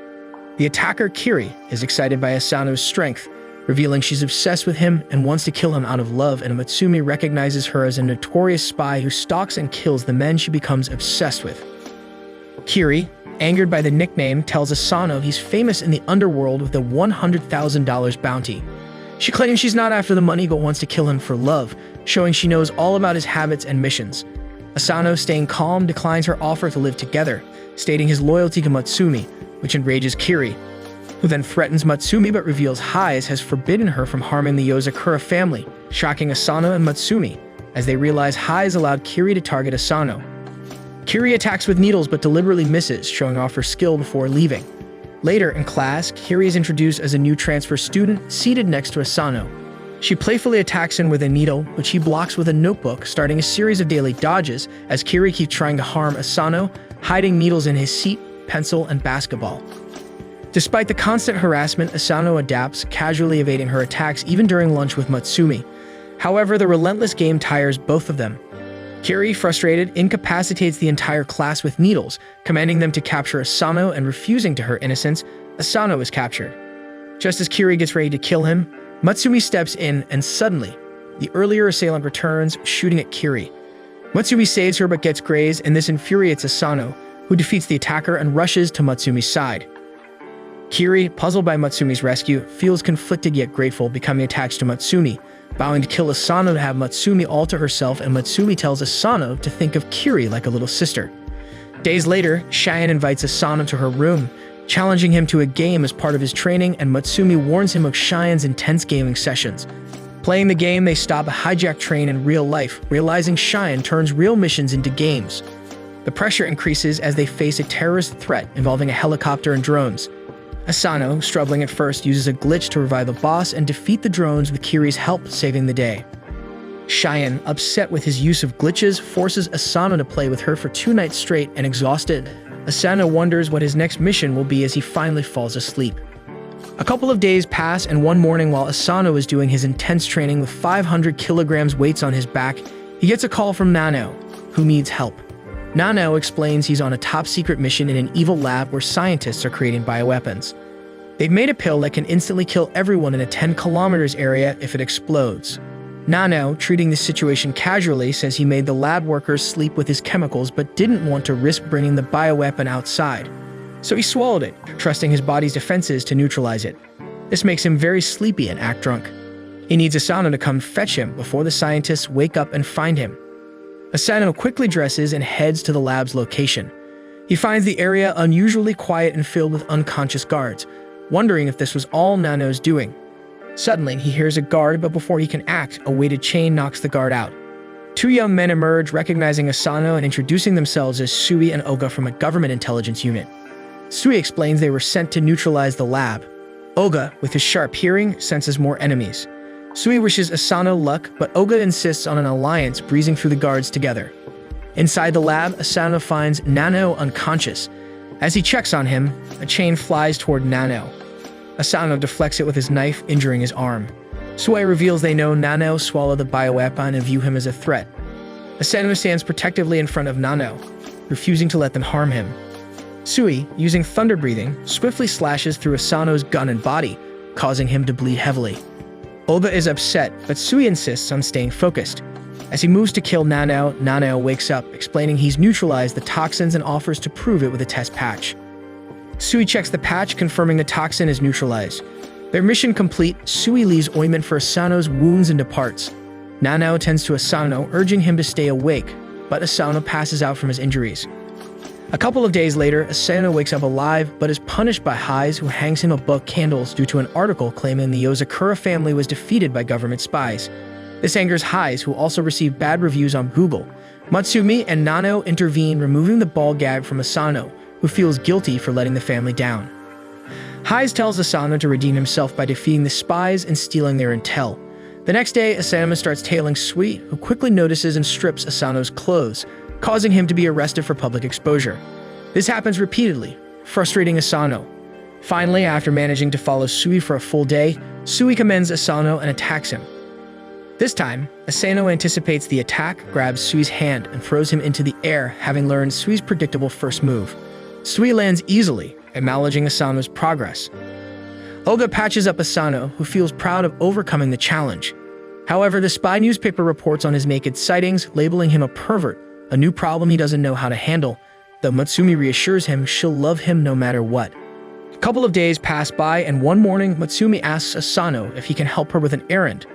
[SPEAKER 1] The attacker, Kiri, is excited by Asano's strength, revealing she's obsessed with him and wants to kill him out of love, and Matsumi recognizes her as a notorious spy who stalks and kills the men she becomes obsessed with. Kiri, angered by the nickname, tells Asano he's famous in the underworld with a $100,000 bounty. She claims she's not after the money but wants to kill him for love, showing she knows all about his habits and missions. Asano, staying calm, declines her offer to live together, stating his loyalty to Matsumi, which enrages Kiri, who then threatens Matsumi but reveals Hayes has forbidden her from harming the Yozakura family, shocking Asano and Matsumi, as they realize Hayes allowed Kiri to target Asano. Kiri attacks with needles but deliberately misses, showing off her skill before leaving. Later in class, Kiri is introduced as a new transfer student seated next to Asano. She playfully attacks him with a needle, which he blocks with a notebook, starting a series of daily dodges as Kiri keeps trying to harm Asano, hiding needles in his seat, pencil, and basketball. Despite the constant harassment, Asano adapts, casually evading her attacks even during lunch with Matsumi. However, the relentless game tires both of them. Kiri, frustrated, incapacitates the entire class with needles, commanding them to capture Asano, and refusing to her innocence, Asano is captured. Just as Kiri gets ready to kill him, Matsumi steps in, and suddenly, the earlier assailant returns, shooting at Kiri. Matsumi saves her but gets grazed, and this infuriates Asano, who defeats the attacker and rushes to Matsumi's side. Kiri, puzzled by Matsumi's rescue, feels conflicted yet grateful, becoming attached to Matsumi, vowing to kill Asano to have Matsumi all to herself, and Matsumi tells Asano to think of Kiri like a little sister. Days later, Cheyenne invites Asano to her room, challenging him to a game as part of his training, and Matsumi warns him of Cheyenne's intense gaming sessions. Playing the game, they stop a hijacked train in real life, realizing Cheyenne turns real missions into games. The pressure increases as they face a terrorist threat involving a helicopter and drones. Asano, struggling at first, uses a glitch to revive the boss and defeat the drones with Kiri's help, saving the day. Cheyenne, upset with his use of glitches, forces Asano to play with her for 2 nights straight, and exhausted, Asano wonders what his next mission will be as he finally falls asleep. A couple of days pass, and one morning while Asano is doing his intense training with 500 kilograms weights on his back, he gets a call from Nano, who needs help. Nano explains he's on a top-secret mission in an evil lab where scientists are creating bioweapons. They've made a pill that can instantly kill everyone in a 10 kilometers area if it explodes. Nano, treating the situation casually, says he made the lab workers sleep with his chemicals but didn't want to risk bringing the bioweapon outside. So he swallowed it, trusting his body's defenses to neutralize it. This makes him very sleepy and act drunk. He needs Asano to come fetch him before the scientists wake up and find him. Asano quickly dresses and heads to the lab's location. He finds the area unusually quiet and filled with unconscious guards, wondering if this was all Nano's doing. Suddenly, he hears a guard, but before he can act, a weighted chain knocks the guard out. Two young men emerge, recognizing Asano and introducing themselves as Sui and Oga from a government intelligence unit. Sui explains they were sent to neutralize the lab. Oga, with his sharp hearing, senses more enemies. Sui wishes Asano luck, but Oga insists on an alliance, breezing through the guards together. Inside the lab, Asano finds Nano unconscious. As he checks on him, a chain flies toward Nano. Asano deflects it with his knife, injuring his arm. Sui reveals they know Nano swallowed the bioweapon and view him as a threat. Asano stands protectively in front of Nano, refusing to let them harm him. Sui, using thunder breathing, swiftly slashes through Asano's gun and body, causing him to bleed heavily. Oga is upset, but Sui insists on staying focused. As he moves to kill Nano, Nano wakes up, explaining he's neutralized the toxins and offers to prove it with a test patch. Sui checks the patch, confirming the toxin is neutralized. Their mission complete, Sui leaves ointment for Asano's wounds and departs. Nano attends to Asano, urging him to stay awake, but Asano passes out from his injuries. A couple of days later, Asano wakes up alive, but is punished by Hais, who hangs him above candles due to an article claiming the Yozakura family was defeated by government spies. This angers Hais, who also received bad reviews on Google. Matsumi and Nano intervene, removing the ball gag from Asano, who feels guilty for letting the family down. Hais tells Asano to redeem himself by defeating the spies and stealing their intel. The next day, Asano starts tailing Sui, who quickly notices and strips Asano's clothes, causing him to be arrested for public exposure. This happens repeatedly, frustrating Asano. Finally, after managing to follow Sui for a full day, Sui commends Asano and attacks him. This time, Asano anticipates the attack, grabs Sui's hand, and throws him into the air, having learned Sui's predictable first move. Sui lands easily, acknowledging Asano's progress. Oga patches up Asano, who feels proud of overcoming the challenge. However, the spy newspaper reports on his naked sightings, labeling him a pervert, a new problem he doesn't know how to handle, though Matsumi reassures him she'll love him no matter what. A couple of days pass by, and one morning, Matsumi asks Asano if he can help her with an errand.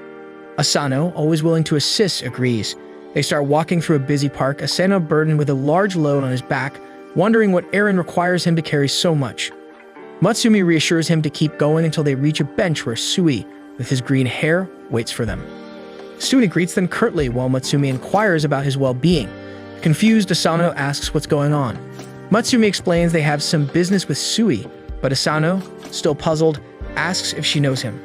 [SPEAKER 1] Asano, always willing to assist, agrees. They start walking through a busy park, Asano burdened with a large load on his back, wondering what errand requires him to carry so much. Matsumi reassures him to keep going until they reach a bench where Sui, with his green hair, waits for them. Sui greets them curtly while Matsumi inquires about his well-being. Confused, Asano asks what's going on. Matsumi explains they have some business with Sui, but Asano, still puzzled, asks if she knows him.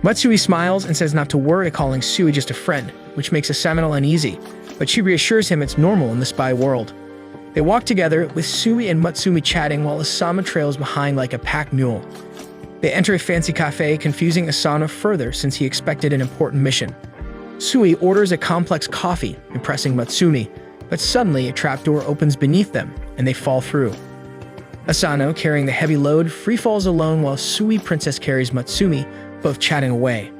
[SPEAKER 1] Matsui smiles and says not to worry, calling Sui just a friend, which makes Asano uneasy, but she reassures him it's normal in the spy world. They walk together, with Sui and Matsumi chatting while Asano trails behind like a pack mule. They enter a fancy cafe, confusing Asano further since he expected an important mission. Sui orders a complex coffee, impressing Matsumi, but suddenly a trapdoor opens beneath them, and they fall through. Asano, carrying the heavy load, free falls alone while Sui Princess carries Matsumi, both chatting away.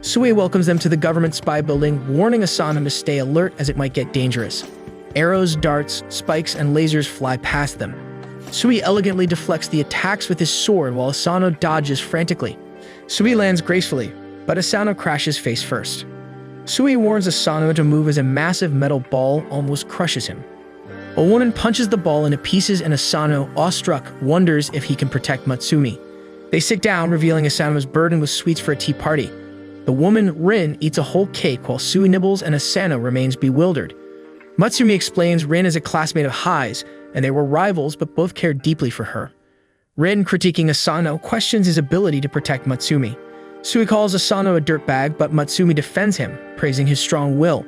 [SPEAKER 1] Sui welcomes them to the government spy building, warning Asano to stay alert as it might get dangerous. Arrows, darts, spikes, and lasers fly past them. Sui elegantly deflects the attacks with his sword while Asano dodges frantically. Sui lands gracefully, but Asano crashes face first. Sui warns Asano to move as a massive metal ball almost crushes him. A woman punches the ball into pieces and Asano, awestruck, wonders if he can protect Matsumi. They sit down, revealing Asano's burden with sweets for a tea party. The woman, Rin, eats a whole cake while Sui nibbles and Asano remains bewildered. Matsumi explains Rin is a classmate of Hai's, and they were rivals but both cared deeply for her. Rin, critiquing Asano, questions his ability to protect Matsumi. Sui calls Asano a dirtbag, but Matsumi defends him, praising his strong will.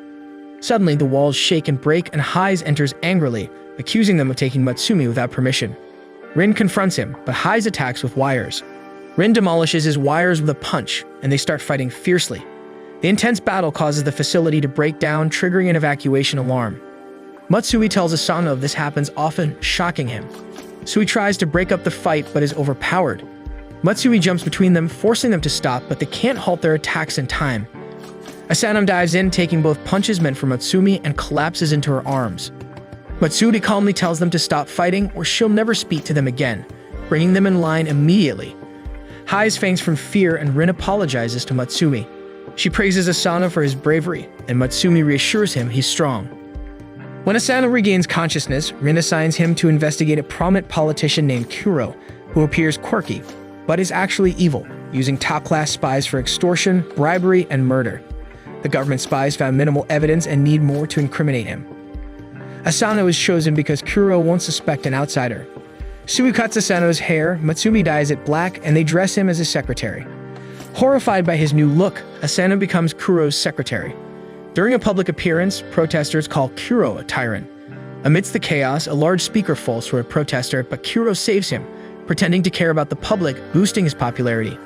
[SPEAKER 1] Suddenly, the walls shake and break, and Haiz enters angrily, accusing them of taking Matsumi without permission. Rin confronts him, but Haiz attacks with wires. Rin demolishes his wires with a punch, and they start fighting fiercely. The intense battle causes the facility to break down, triggering an evacuation alarm. Matsui tells Asano this happens often, shocking him. Sui tries to break up the fight but is overpowered. Matsui jumps between them, forcing them to stop, but they can't halt their attacks in time. Asano dives in, taking both punches meant for Matsumi, and collapses into her arms. Matsuri calmly tells them to stop fighting or she'll never speak to them again, bringing them in line immediately. Haiz faints from fear and Rin apologizes to Matsumi. She praises Asano for his bravery, and Matsumi reassures him he's strong. When Asano regains consciousness, Rin assigns him to investigate a prominent politician named Kuro, who appears quirky, but is actually evil, using top-class spies for extortion, bribery, and murder. The government spies found minimal evidence and need more to incriminate him. Asano is chosen because Kuro won't suspect an outsider. Sui cuts Asano's hair, Matsumi dyes it black, and they dress him as his secretary. Horrified by his new look, Asano becomes Kuro's secretary. During a public appearance, protesters call Kuro a tyrant. Amidst the chaos, a large speaker falls for a protester, but Kuro saves him, pretending to care about the public, boosting his popularity.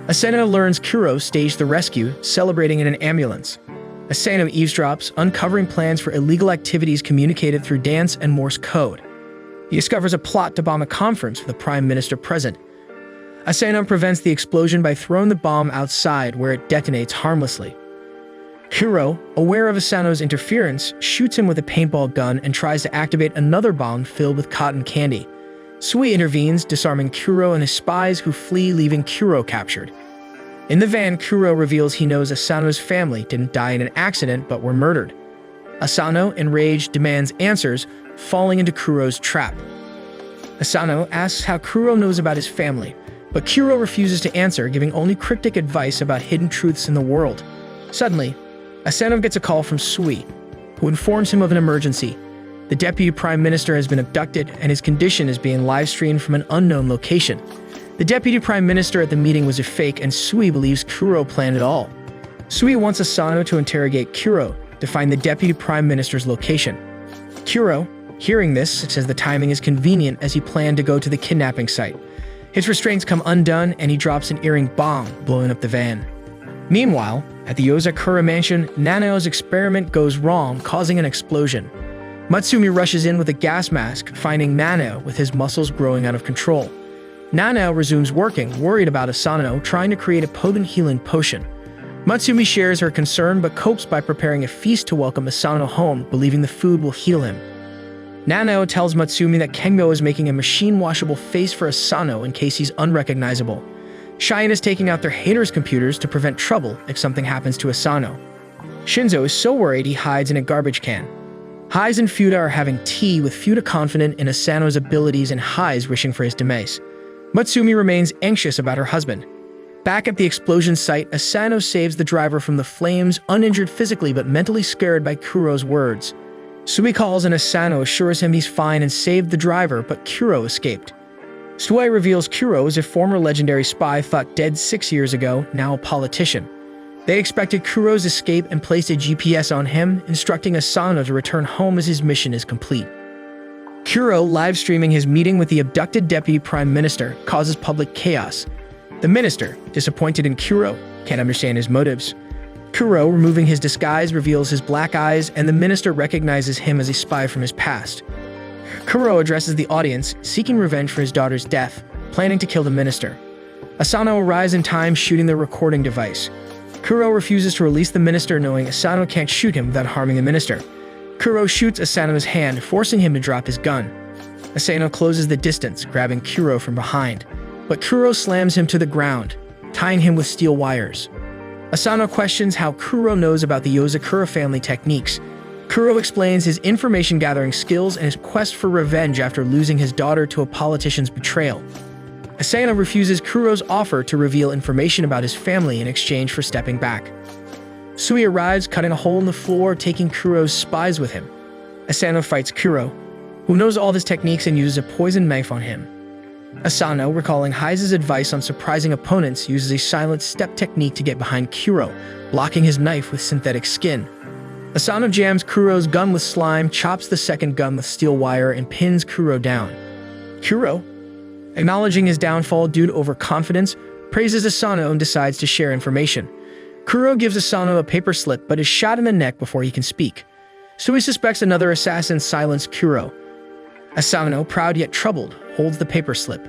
[SPEAKER 1] Asano learns Kuro staged the rescue, celebrating in an ambulance. Asano eavesdrops, uncovering plans for illegal activities communicated through dance and Morse code. He discovers a plot to bomb a conference with the Prime Minister present. Asano prevents the explosion by throwing the bomb outside, where it detonates harmlessly. Kuro, aware of Asano's interference, shoots him with a paintball gun and tries to activate another bomb filled with cotton candy. Sui intervenes, disarming Kuro and his spies who flee, leaving Kuro captured. In the van, Kuro reveals he knows Asano's family didn't die in an accident but were murdered. Asano, enraged, demands answers, falling into Kuro's trap. Asano asks how Kuro knows about his family, but Kuro refuses to answer, giving only cryptic advice about hidden truths in the world. Suddenly, Asano gets a call from Sui, who informs him of an emergency. The Deputy Prime Minister has been abducted, and his condition is being live-streamed from an unknown location. The Deputy Prime Minister at the meeting was a fake, and Sui believes Kuro planned it all. Sui wants Asano to interrogate Kuro to find the Deputy Prime Minister's location. Kuro, hearing this, says the timing is convenient as he planned to go to the kidnapping site. His restraints come undone, and he drops an earring bomb, blowing up the van. Meanwhile, at the Yozakura mansion, Nanao's experiment goes wrong, causing an explosion. Matsumi rushes in with a gas mask, finding Nanao with his muscles growing out of control. Nanao resumes working, worried about Asano trying to create a potent healing potion. Matsumi shares her concern but copes by preparing a feast to welcome Asano home, believing the food will heal him. Nanao tells Matsumi that Kengo is making a machine-washable face for Asano in case he's unrecognizable. Shine is taking out their haters' computers to prevent trouble if something happens to Asano. Shinzo is so worried he hides in a garbage can. Haiz and Fuda are having tea, with Fuda confident in Asano's abilities and Haiz wishing for his demise. Matsumi remains anxious about her husband. Back at the explosion site, Asano saves the driver from the flames, uninjured physically but mentally scared by Kuro's words. Sui calls and Asano assures him he's fine and saved the driver, but Kuro escaped. Sui reveals Kuro is a former legendary spy thought dead 6 years ago, now a politician. They expected Kuro's escape and placed a GPS on him, instructing Asano to return home as his mission is complete. Kuro, live-streaming his meeting with the abducted Deputy Prime Minister, causes public chaos. The minister, disappointed in Kuro, can't understand his motives. Kuro, removing his disguise, reveals his black eyes, and the minister recognizes him as a spy from his past. Kuro addresses the audience, seeking revenge for his daughter's death, planning to kill the minister. Asano arrives in time, shooting the recording device. Kuro refuses to release the minister, knowing Asano can't shoot him without harming the minister. Kuro shoots Asano's hand, forcing him to drop his gun. Asano closes the distance, grabbing Kuro from behind, but Kuro slams him to the ground, tying him with steel wires. Asano questions how Kuro knows about the Yozakura family techniques. Kuro explains his information-gathering skills and his quest for revenge after losing his daughter to a politician's betrayal. Asano refuses Kuro's offer to reveal information about his family in exchange for stepping back. Sui arrives, cutting a hole in the floor, taking Kuro's spies with him. Asano fights Kuro, who knows all his techniques and uses a poison knife on him. Asano, recalling Haiz's advice on surprising opponents, uses a silent step technique to get behind Kuro, blocking his knife with synthetic skin. Asano jams Kuro's gun with slime, chops the second gun with steel wire, and pins Kuro down. Kuro, acknowledging his downfall due to overconfidence, praises Asano and decides to share information. Kuro gives Asano a paper slip but is shot in the neck before he can speak. So he suspects another assassin silenced Kuro. Asano, proud yet troubled, holds the paper slip.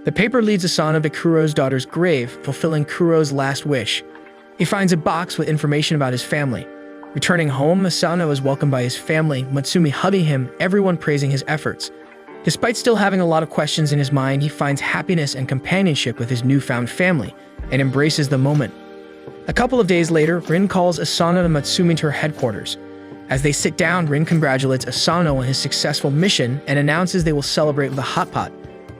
[SPEAKER 1] The paper leads Asano to Kuro's daughter's grave, fulfilling Kuro's last wish. He finds a box with information about his family. Returning home, Asano is welcomed by his family, Matsumi hugging him, everyone praising his efforts. Despite still having a lot of questions in his mind, he finds happiness and companionship with his newfound family and embraces the moment. A couple of days later, Rin calls Asano and Matsumi to her headquarters. As they sit down, Rin congratulates Asano on his successful mission and announces they will celebrate with a hot pot.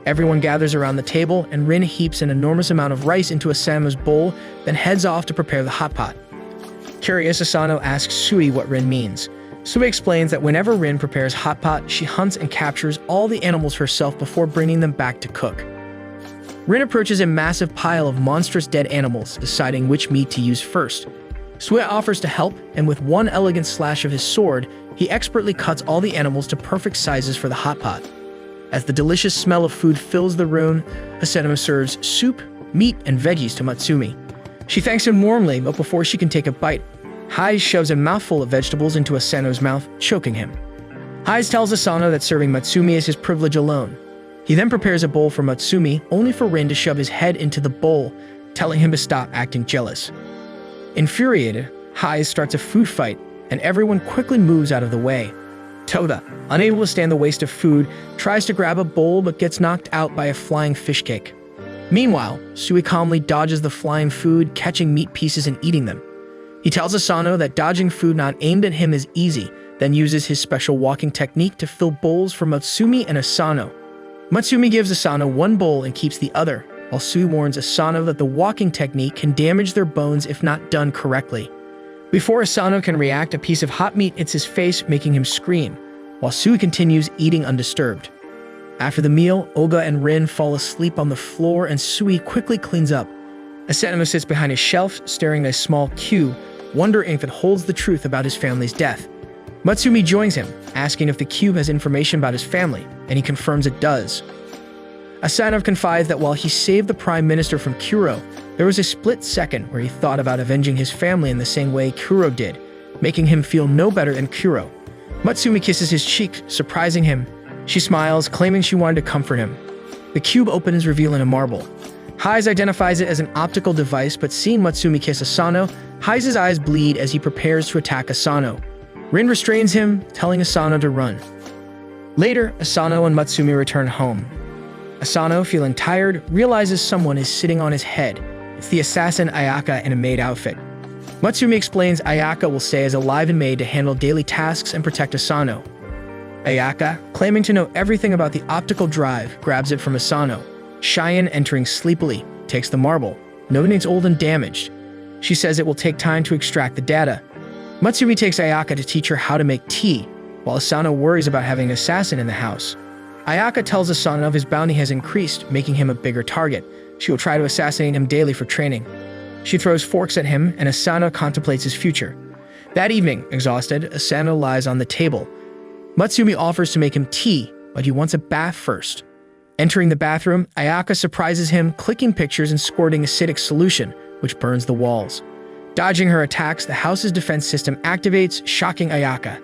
[SPEAKER 1] Everyone gathers around the table, and Rin heaps an enormous amount of rice into Asano's bowl, then heads off to prepare the hot pot. Curious, Asano asks Sui what Rin means. Sui explains that whenever Rin prepares hot pot, she hunts and captures all the animals herself before bringing them back to cook. Rin approaches a massive pile of monstrous dead animals, deciding which meat to use first. Sui offers to help, and with one elegant slash of his sword, he expertly cuts all the animals to perfect sizes for the hot pot. As the delicious smell of food fills the room, Asano serves soup, meat, and veggies to Matsumi. She thanks him warmly, but before she can take a bite, Haiz shoves a mouthful of vegetables into Asano's mouth, choking him. Haiz tells Asano that serving Matsumi is his privilege alone. He then prepares a bowl for Matsumi, only for Rin to shove his head into the bowl, telling him to stop acting jealous. Infuriated, Haiz starts a food fight, and everyone quickly moves out of the way. Toda, unable to stand the waste of food, tries to grab a bowl but gets knocked out by a flying fish cake. Meanwhile, Sui calmly dodges the flying food, catching meat pieces and eating them. He tells Asano that dodging food not aimed at him is easy, then uses his special walking technique to fill bowls for Matsumi and Asano. Matsumi gives Asano one bowl and keeps the other, while Sui warns Asano that the walking technique can damage their bones if not done correctly. Before Asano can react, a piece of hot meat hits his face, making him scream, while Sui continues eating undisturbed. After the meal, Oga and Rin fall asleep on the floor and Sui quickly cleans up. Asano sits behind a shelf, staring at a small cube, wondering if it holds the truth about his family's death. Matsumi joins him, asking if the cube has information about his family, and he confirms it does. Asano confides that while he saved the Prime Minister from Kuro, there was a split second where he thought about avenging his family in the same way Kuro did, making him feel no better than Kuro. Matsumi kisses his cheek, surprising him. She smiles, claiming she wanted to comfort him. The cube opens, revealing a marble. Haiz identifies it as an optical device, but seeing Matsumi kiss Asano, Haiz's eyes bleed as he prepares to attack Asano. Rin restrains him, telling Asano to run. Later, Asano and Matsumi return home. Asano, feeling tired, realizes someone is sitting on his head. It's the assassin Ayaka in a maid outfit. Matsumi explains Ayaka will stay as a live-in maid to handle daily tasks and protect Asano. Ayaka, claiming to know everything about the optical drive, grabs it from Asano. Cheyenne, entering sleepily, takes the marble, noting it's old and damaged. She says it will take time to extract the data. Matsumi takes Ayaka to teach her how to make tea, while Asano worries about having an assassin in the house. Ayaka tells Asano his bounty has increased, making him a bigger target. She will try to assassinate him daily for training. She throws forks at him, and Asano contemplates his future. That evening, exhausted, Asano lies on the table. Matsumi offers to make him tea, but he wants a bath first. Entering the bathroom, Ayaka surprises him, clicking pictures and squirting acidic solution, which burns the walls. Dodging her attacks, the house's defense system activates, shocking Ayaka.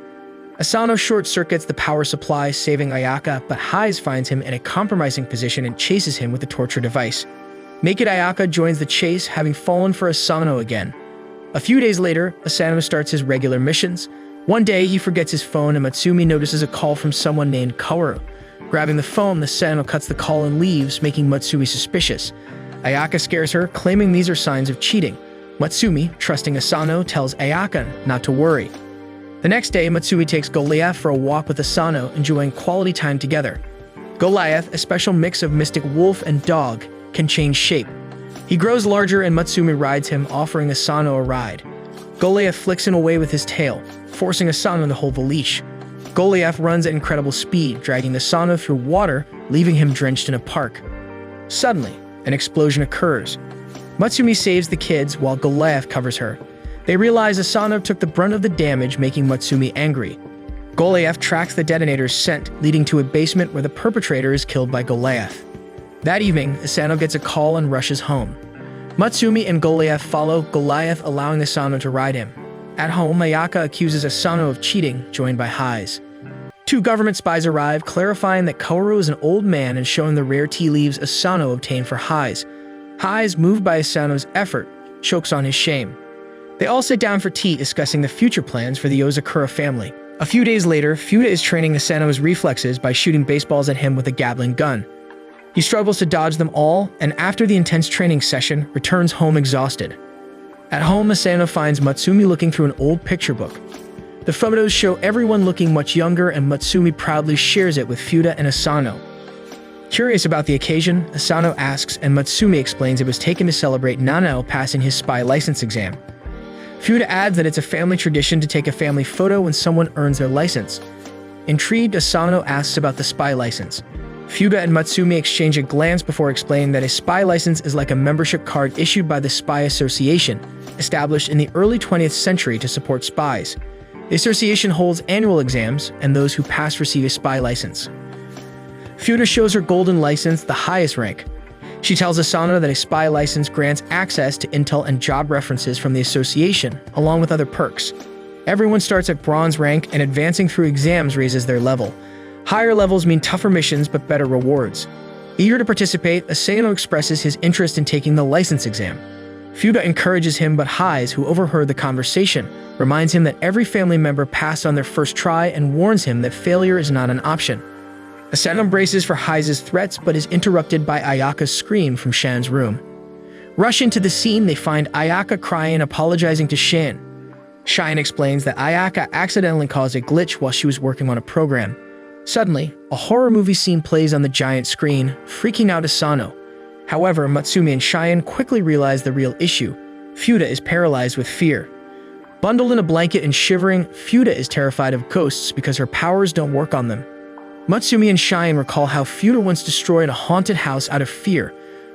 [SPEAKER 1] Asano short-circuits the power supply, saving Ayaka, but Haiz finds him in a compromising position and chases him with the torture device. Naked Ayaka joins the chase, having fallen for Asano again. A few days later, Asano starts his regular missions. One day, he forgets his phone and Matsumi notices a call from someone named Kaoru. Grabbing the phone, Asano cuts the call and leaves, making Matsumi suspicious. Ayaka scares her, claiming these are signs of cheating. Matsumi, trusting Asano, tells Ayaka not to worry. The next day, Matsumi takes Goliath for a walk with Asano, enjoying quality time together. Goliath, a special mix of mystic wolf and dog, can change shape. He grows larger and Matsumi rides him, offering Asano a ride. Goliath flicks him away with his tail, forcing Asano to hold the leash. Goliath runs at incredible speed, dragging Asano through water, leaving him drenched in a park. Suddenly, an explosion occurs. Matsumi saves the kids while Goliath covers her. They realize Asano took the brunt of the damage, making Matsumi angry. Goliath tracks the detonator's scent, leading to a basement where the perpetrator is killed by Goliath. That evening, Asano gets a call and rushes home. Matsumi and Goliath follow Goliath, allowing Asano to ride him. At home, Ayaka accuses Asano of cheating, joined by Hais. 2 government spies arrive, clarifying that Kaoru is an old man and showing the rare tea leaves Asano obtained for Hais. Hais, moved by Asano's effort, chokes on his shame. They all sit down for tea, discussing the future plans for the Ozakura family. A few days later, Fuda is training Asano's reflexes by shooting baseballs at him with a Gatling gun. He struggles to dodge them all, and after the intense training session, returns home exhausted. At home, Asano finds Matsumi looking through an old picture book. The photos show everyone looking much younger, and Matsumi proudly shares it with Fuda and Asano. Curious about the occasion, Asano asks, and Matsumi explains it was taken to celebrate Nanao passing his spy license exam. Fuda adds that it's a family tradition to take a family photo when someone earns their license. Intrigued, Asano asks about the spy license. Fuda and Matsumi exchange a glance before explaining that a spy license is like a membership card issued by the Spy Association, established in the early 20th century to support spies. The association holds annual exams, and those who pass receive a spy license. Fuda shows her golden license, the highest rank. She tells Asano that a spy license grants access to intel and job references from the association, along with other perks. Everyone starts at bronze rank, and advancing through exams raises their level. Higher levels mean tougher missions but better rewards. Eager to participate, Asano expresses his interest in taking the license exam. Fuda encourages him, but Hais, who overheard the conversation, reminds him that every family member passed on their first try and warns him that failure is not an option. Asano braces for Hais' threats but is interrupted by Ayaka's scream from Shan's room. Rush into the scene, they find Ayaka crying and apologizing to Shan. Shan explains that Ayaka accidentally caused a glitch while she was working on a program. Suddenly, a horror movie scene plays on the giant screen, freaking out Asano. However, Matsumi and Shan quickly realize the real issue. Fuda is paralyzed with fear. Bundled in a blanket and shivering, Fuda is terrified of ghosts because her powers don't work on them. Matsumi and Shan recall how Fuda once destroyed a haunted house out of fear.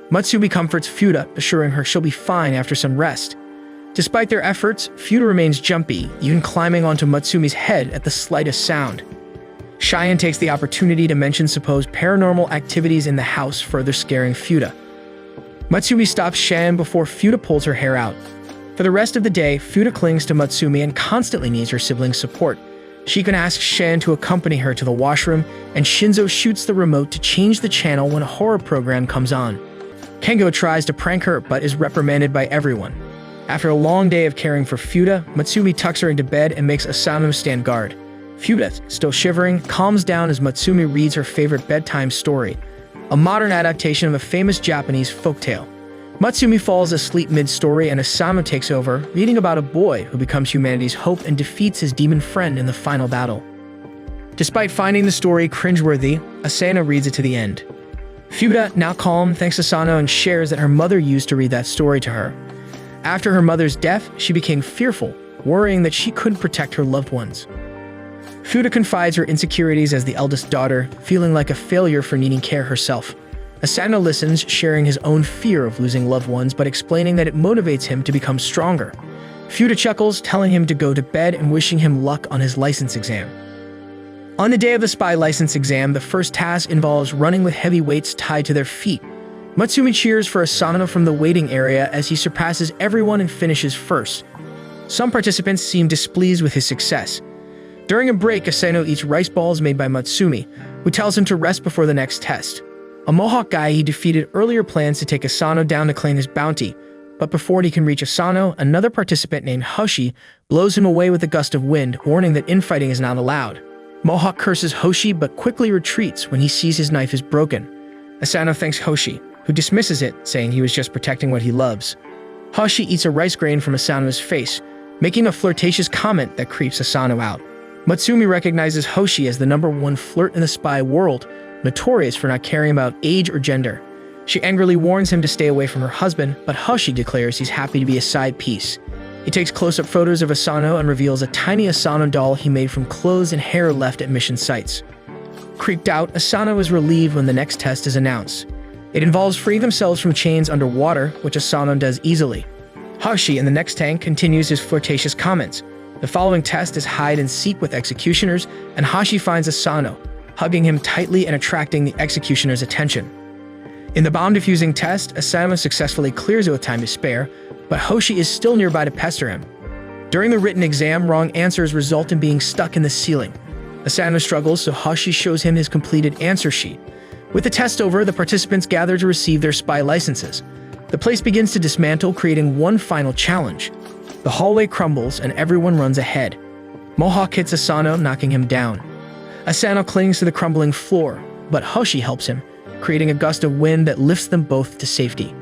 [SPEAKER 1] Matsumi comforts Fuda, assuring her she'll be fine after some rest. Despite their efforts, Fuda remains jumpy, even climbing onto Matsumi's head at the slightest sound. Shan takes the opportunity to mention supposed paranormal activities in the house, further scaring Fuda. Matsumi stops Shan before Fuda pulls her hair out. For the rest of the day, Fuda clings to Matsumi and constantly needs her siblings' support. She can ask Shan to accompany her to the washroom, and Shinzo shoots the remote to change the channel when a horror program comes on. Kengo tries to prank her but is reprimanded by everyone. After a long day of caring for Fuda, Matsumi tucks her into bed and makes Asano stand guard. Fuda, still shivering, calms down as Matsumi reads her favorite bedtime story, a modern adaptation of a famous Japanese folktale. Matsumi falls asleep mid-story and Asano takes over, reading about a boy who becomes humanity's hope and defeats his demon friend in the final battle. Despite finding the story cringeworthy, Asano reads it to the end. Fuda, now calm, thanks Asano and shares that her mother used to read that story to her. After her mother's death, she became fearful, worrying that she couldn't protect her loved ones. Fuda confides her insecurities as the eldest daughter, feeling like a failure for needing care herself. Asano listens, sharing his own fear of losing loved ones but explaining that it motivates him to become stronger. Fuda chuckles, telling him to go to bed and wishing him luck on his license exam. On the day of the spy license exam, the first task involves running with heavy weights tied to their feet. Matsumi cheers for Asano from the waiting area as he surpasses everyone and finishes first. Some participants seem displeased with his success. During a break, Asano eats rice balls made by Matsumi, who tells him to rest before the next test. A Mohawk guy he defeated earlier plans to take Asano down to claim his bounty, but before he can reach Asano, another participant named Hoshi blows him away with a gust of wind, warning that infighting is not allowed. Mohawk curses Hoshi but quickly retreats when he sees his knife is broken. Asano thanks Hoshi, who dismisses it, saying he was just protecting what he loves. Hoshi eats a rice grain from Asano's face, making a flirtatious comment that creeps Asano out. Matsumi recognizes Hoshi as the #1 flirt in the spy world, notorious for not caring about age or gender. She angrily warns him to stay away from her husband, but Hoshi declares he's happy to be a side piece. He takes close-up photos of Asano and reveals a tiny Asano doll he made from clothes and hair left at mission sites. Creeped out, Asano is relieved when the next test is announced. It involves freeing themselves from chains underwater, which Asano does easily. Hashi in the next tank continues his flirtatious comments. The following test is hide and seek with executioners, and Hashi finds Asano, hugging him tightly and attracting the executioner's attention. In the bomb defusing test, Asano successfully clears it with time to spare, but Hoshi is still nearby to pester him. During the written exam, wrong answers result in being stuck in the ceiling. Asano struggles, so Hashi shows him his completed answer sheet. With the test over, the participants gather to receive their spy licenses. The place begins to dismantle, creating one final challenge. The hallway crumbles and everyone runs ahead. Mohawk hits Asano, knocking him down. Asano clings to the crumbling floor, but Hoshi helps him, creating a gust of wind that lifts them both to safety.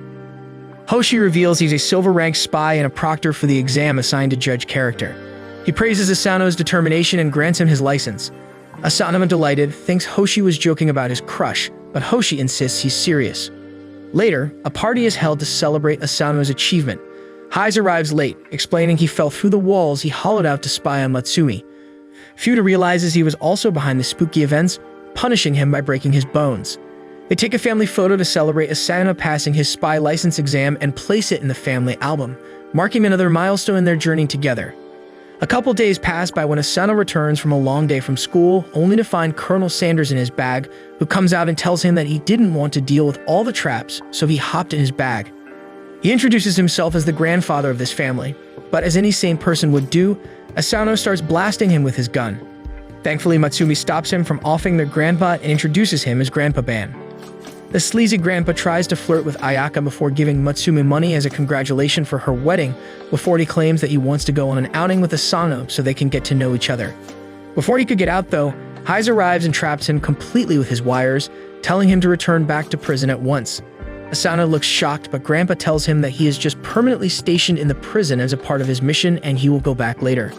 [SPEAKER 1] Hoshi reveals he's a silver-ranked spy and a proctor for the exam assigned to judge character. He praises Asano's determination and grants him his license. Asano, delighted, thinks Hoshi was joking about his crush, but Hoshi insists he's serious. Later, a party is held to celebrate Asano's achievement. Hise arrives late, explaining he fell through the walls he hollowed out to spy on Matsumi. Fuda realizes he was also behind the spooky events, punishing him by breaking his bones. They take a family photo to celebrate Asano passing his spy license exam and place it in the family album, marking another milestone in their journey together. A couple days pass by when Asano returns from a long day from school, only to find Colonel Sanders in his bag, who comes out and tells him that he didn't want to deal with all the traps, so he hopped in his bag. He introduces himself as the grandfather of this family, but as any sane person would do, Asano starts blasting him with his gun. Thankfully, Matsumi stops him from offing their grandpa and introduces him as Grandpa Ban. The sleazy grandpa tries to flirt with Ayaka before giving Matsumi money as a congratulation for her wedding, before he claims that he wants to go on an outing with Asano so they can get to know each other. Before he could get out though, Hise arrives and traps him completely with his wires, telling him to return back to prison at once. Asano looks shocked, but Grandpa tells him that he is just permanently stationed in the prison as a part of his mission and he will go back later.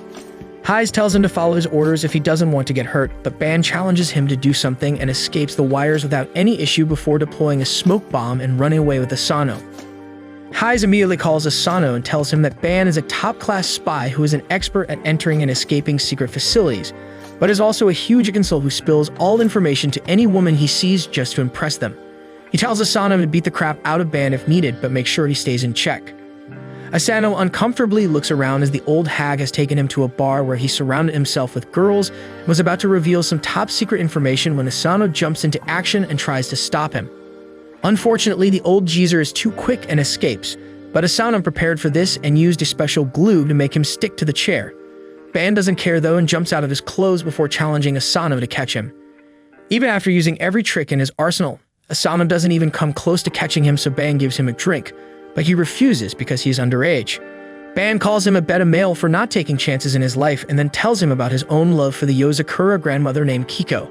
[SPEAKER 1] Hise tells him to follow his orders if he doesn't want to get hurt, but Ban challenges him to do something and escapes the wires without any issue before deploying a smoke bomb and running away with Asano. Hise immediately calls Asano and tells him that Ban is a top-class spy who is an expert at entering and escaping secret facilities, but is also a huge incel who spills all information to any woman he sees just to impress them. He tells Asano to beat the crap out of Ban if needed, but make sure he stays in check. Asano uncomfortably looks around as the old hag has taken him to a bar where he surrounded himself with girls and was about to reveal some top-secret information when Asano jumps into action and tries to stop him. Unfortunately, the old geezer is too quick and escapes, but Asano prepared for this and used a special glue to make him stick to the chair. Ban doesn't care though and jumps out of his clothes before challenging Asano to catch him. Even after using every trick in his arsenal, Asano doesn't even come close to catching him, so Ban gives him a drink, but he refuses because he is underage. Ban calls him a beta male for not taking chances in his life and then tells him about his own love for the Yozakura grandmother named Kiko.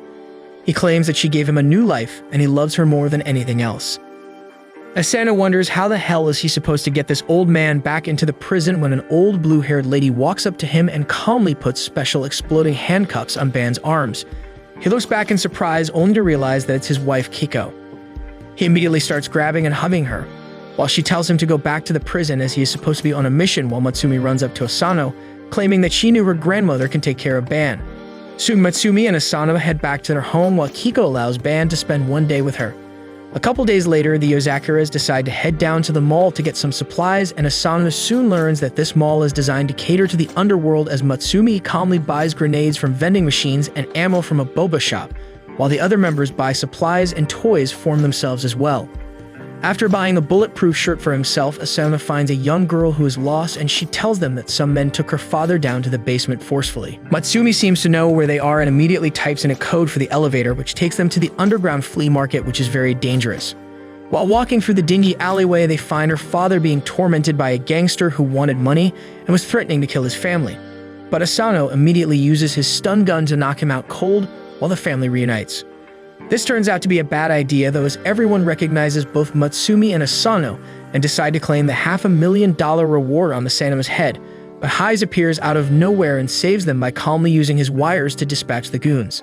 [SPEAKER 1] He claims that she gave him a new life and he loves her more than anything else. Asano wonders how the hell is he supposed to get this old man back into the prison when an old blue-haired lady walks up to him and calmly puts special exploding handcuffs on Ban's arms. He looks back in surprise only to realize that it's his wife Kiko. He immediately starts grabbing and hugging her, while she tells him to go back to the prison as he is supposed to be on a mission, while Matsumi runs up to Asano, claiming that she knew her grandmother can take care of Ban. Soon Matsumi and Asano head back to their home while Kiko allows Ban to spend one day with her. A couple days later, the Yozakuras decide to head down to the mall to get some supplies, and Asano soon learns that this mall is designed to cater to the underworld as Matsumi calmly buys grenades from vending machines and ammo from a boba shop, while the other members buy supplies and toys for themselves as well. After buying a bulletproof shirt for himself, Asano finds a young girl who is lost and she tells them that some men took her father down to the basement forcefully. Matsumi seems to know where they are and immediately types in a code for the elevator, which takes them to the underground flea market, which is very dangerous. While walking through the dingy alleyway, they find her father being tormented by a gangster who wanted money and was threatening to kill his family. But Asano immediately uses his stun gun to knock him out cold while the family reunites. This turns out to be a bad idea, though, as everyone recognizes both Matsumi and Asano and decide to claim the $500,000 reward on the Sanema's head, but Hise appears out of nowhere and saves them by calmly using his wires to dispatch the goons.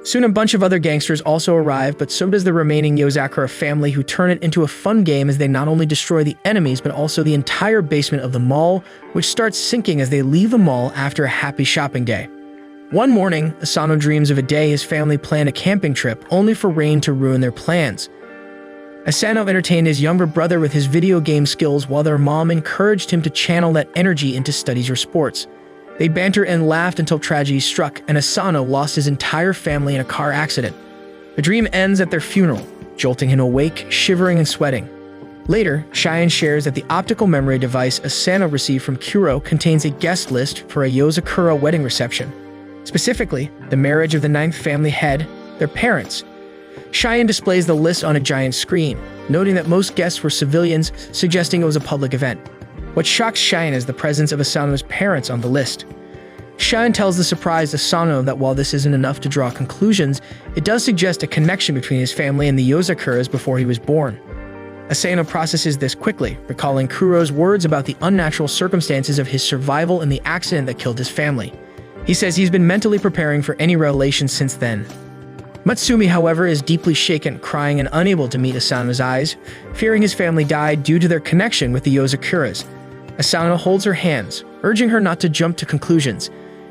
[SPEAKER 1] Soon a bunch of other gangsters also arrive, but so does the remaining Yozakura family, who turn it into a fun game as they not only destroy the enemies but also the entire basement of the mall, which starts sinking as they leave the mall after a happy shopping day. One morning, Asano dreams of a day his family planned a camping trip only for rain to ruin their plans. Asano entertained his younger brother with his video game skills while their mom encouraged him to channel that energy into studies or sports. They bantered and laughed until tragedy struck, and Asano lost his entire family in a car accident. The dream ends at their funeral, jolting him awake, shivering and sweating. Later, Cheyenne shares that the optical memory device Asano received from Kuro contains a guest list for a Yozakura wedding reception. Specifically, the marriage of the ninth family head, their parents. Cheyenne displays the list on a giant screen, noting that most guests were civilians, suggesting it was a public event. What shocks Cheyenne is the presence of Asano's parents on the list. Cheyenne tells the surprised Asano that while this isn't enough to draw conclusions, it does suggest a connection between his family and the Yozakuras before he was born. Asano processes this quickly, recalling Kuro's words about the unnatural circumstances of his survival in the accident that killed his family. He says he's been mentally preparing for any revelation since then. Matsumi, however, is deeply shaken, crying and unable to meet Asano's eyes, fearing his family died due to their connection with the Yozakuras. Asano holds her hands, urging her not to jump to conclusions.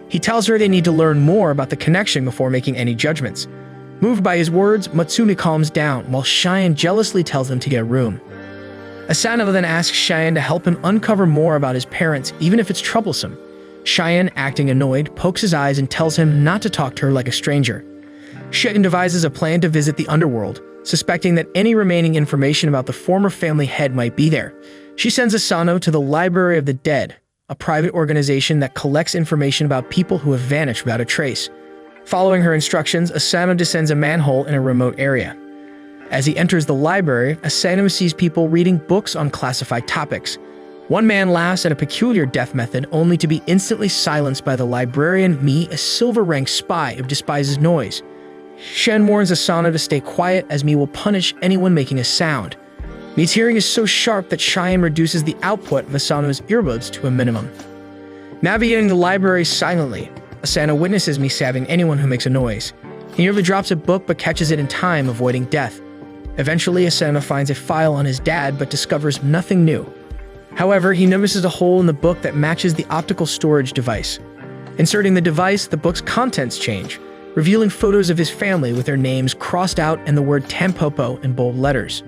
[SPEAKER 1] He tells her they need to learn more about the connection before making any judgments. Moved by his words, Matsumi calms down, while Cheyenne jealously tells him to get a room. Asano then asks Cheyenne to help him uncover more about his parents, even if it's troublesome. Cheyenne, acting annoyed, pokes his eyes and tells him not to talk to her like a stranger. Cheyenne devises a plan to visit the underworld, suspecting that any remaining information about the former family head might be there. She sends Asano to the Library of the Dead, a private organization that collects information about people who have vanished without a trace. Following her instructions, Asano descends a manhole in a remote area. As he enters the library, Asano sees people reading books on classified topics. One man laughs at a peculiar death method, only to be instantly silenced by the librarian Mi, a silver-ranked spy who despises noise. Shen warns Asano to stay quiet, as Mi will punish anyone making a sound. Mi's hearing is so sharp that Cheyenne reduces the output of Asano's earbuds to a minimum. Navigating the library silently, Asano witnesses Mi stabbing anyone who makes a noise. He nearly drops a book but catches it in time, avoiding death. Eventually, Asano finds a file on his dad but discovers nothing new. However, he notices a hole in the book that matches the optical storage device. Inserting the device, the book's contents change, revealing photos of his family with their names crossed out and the word Tampopo in bold letters.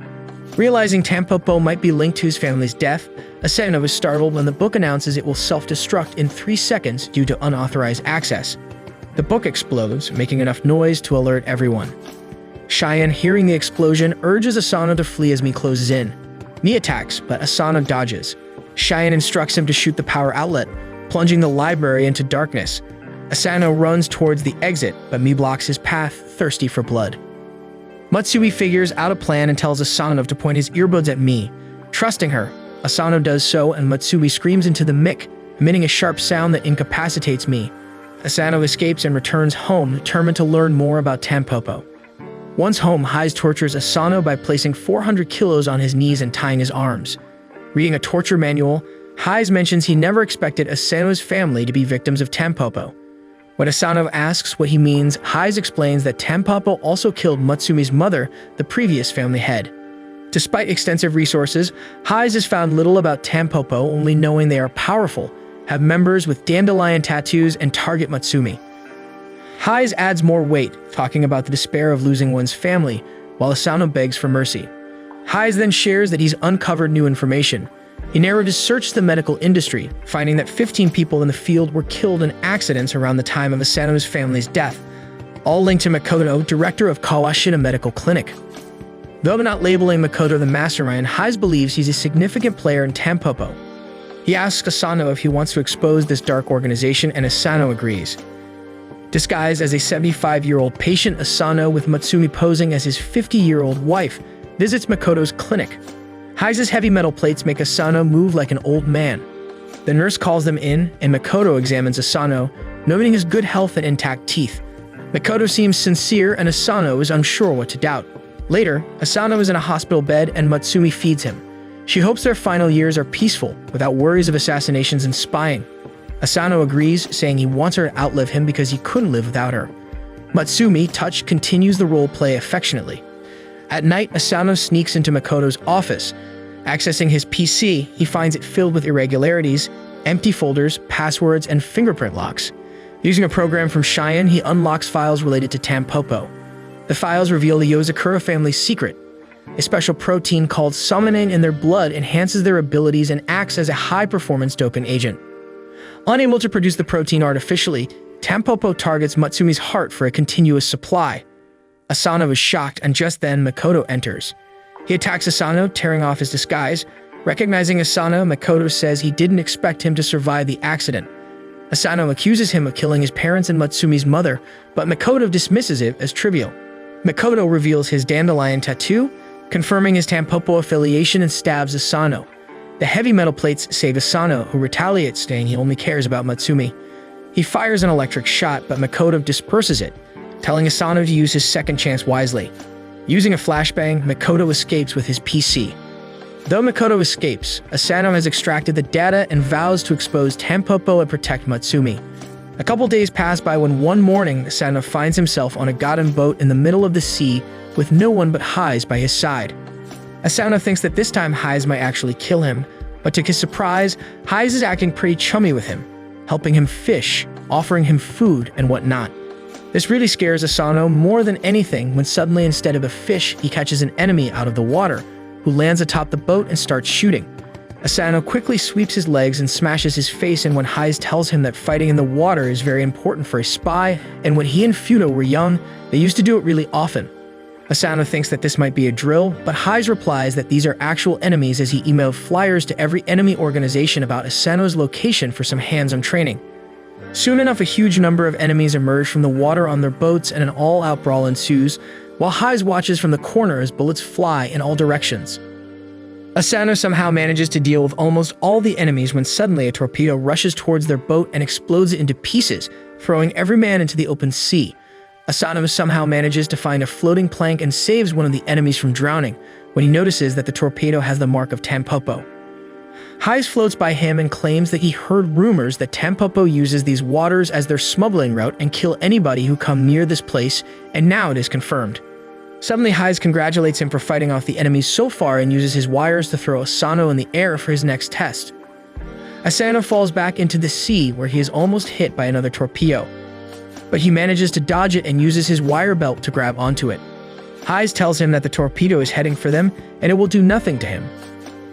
[SPEAKER 1] Realizing Tampopo might be linked to his family's death, Asano is startled when the book announces it will self-destruct in 3 seconds due to unauthorized access. The book explodes, making enough noise to alert everyone. Cheyenne, hearing the explosion, urges Asano to flee as Mi closes in. Mi attacks, but Asano dodges. Cheyenne instructs him to shoot the power outlet, plunging the library into darkness. Asano runs towards the exit, but Mi blocks his path, thirsty for blood. Matsui figures out a plan and tells Asano to point his earbuds at Mi. Trusting her, Asano does so, and Matsui screams into the mic, emitting a sharp sound that incapacitates Mi. Asano escapes and returns home, determined to learn more about Tampopo. Once home, Hayes tortures Asano by placing 400 kilos on his knees and tying his arms. Reading a torture manual, Hayes mentions he never expected Asano's family to be victims of Tampopo. When Asano asks what he means, Hayes explains that Tampopo also killed Matsumi's mother, the previous family head. Despite extensive resources, Hayes has found little about Tampopo, only knowing they are powerful, have members with dandelion tattoos, and target Matsumi. Hayes adds more weight, talking about the despair of losing one's family, while Asano begs for mercy. Hayes then shares that he's uncovered new information. He narrowed his search to the medical industry, finding that 15 people in the field were killed in accidents around the time of Asano's family's death, all linked to Makoto, director of Kawashita Medical Clinic. Though not labeling Makoto the mastermind, Hayes believes he's a significant player in Tampopo. He asks Asano if he wants to expose this dark organization, and Asano agrees. Disguised as a 75-year-old patient, Asano, with Matsumi posing as his 50-year-old wife, visits Makoto's clinic. Hayes' heavy metal plates make Asano move like an old man. The nurse calls them in, and Makoto examines Asano, noting his good health and intact teeth. Makoto seems sincere, and Asano is unsure what to doubt. Later, Asano is in a hospital bed, and Matsumi feeds him. She hopes their final years are peaceful, without worries of assassinations and spying. Asano agrees, saying he wants her to outlive him because he couldn't live without her. Matsumi, touched, continues the role play affectionately. At night, Asano sneaks into Makoto's office. Accessing his PC, he finds it filled with irregularities, empty folders, passwords, and fingerprint locks. Using a program from Cheyenne, he unlocks files related to Tampopo. The files reveal the Yozakura family's secret. A special protein called summonin in their blood enhances their abilities and acts as a high-performance doping agent. Unable to produce the protein artificially, Tampopo targets Matsumi's heart for a continuous supply. Asano is shocked, and just then Makoto enters. He attacks Asano, tearing off his disguise. Recognizing Asano, Makoto says he didn't expect him to survive the accident. Asano accuses him of killing his parents and Matsumi's mother, but Makoto dismisses it as trivial. Makoto reveals his dandelion tattoo, confirming his Tampopo affiliation, and stabs Asano. The heavy metal plates save Asano, who retaliates, saying he only cares about Matsumi. He fires an electric shot, but Makoto disperses it, telling Asano to use his second chance wisely. Using a flashbang, Makoto escapes with his PC. Though Makoto escapes, Asano has extracted the data and vows to expose Tampopo and protect Matsumi. A couple days pass by when one morning, Asano finds himself on a garden boat in the middle of the sea with no one but Hise by his side. Asano thinks that this time Hise might actually kill him, but to his surprise, Hise is acting pretty chummy with him, helping him fish, offering him food and whatnot. This really scares Asano more than anything when suddenly, instead of a fish, he catches an enemy out of the water, who lands atop the boat and starts shooting. Asano quickly sweeps his legs and smashes his face, and when Hise tells him that fighting in the water is very important for a spy, and when he and Fudo were young, they used to do it really often. Asano thinks that this might be a drill, but Hise replies that these are actual enemies as he emailed flyers to every enemy organization about Asano's location for some hands-on training. Soon enough, a huge number of enemies emerge from the water on their boats, and an all-out brawl ensues, while Hise watches from the corner as bullets fly in all directions. Asano somehow manages to deal with almost all the enemies when suddenly a torpedo rushes towards their boat and explodes it into pieces, throwing every man into the open sea. Asano somehow manages to find a floating plank and saves one of the enemies from drowning when he notices that the torpedo has the mark of Tampopo. Hise floats by him and claims that he heard rumors that Tampopo uses these waters as their smuggling route and kill anybody who come near this place, and now it is confirmed. Suddenly, Hise congratulates him for fighting off the enemies so far and uses his wires to throw Asano in the air for his next test. Asano falls back into the sea where he is almost hit by another torpedo, but he manages to dodge it and uses his wire belt to grab onto it. Hise tells him that the torpedo is heading for them and it will do nothing to him,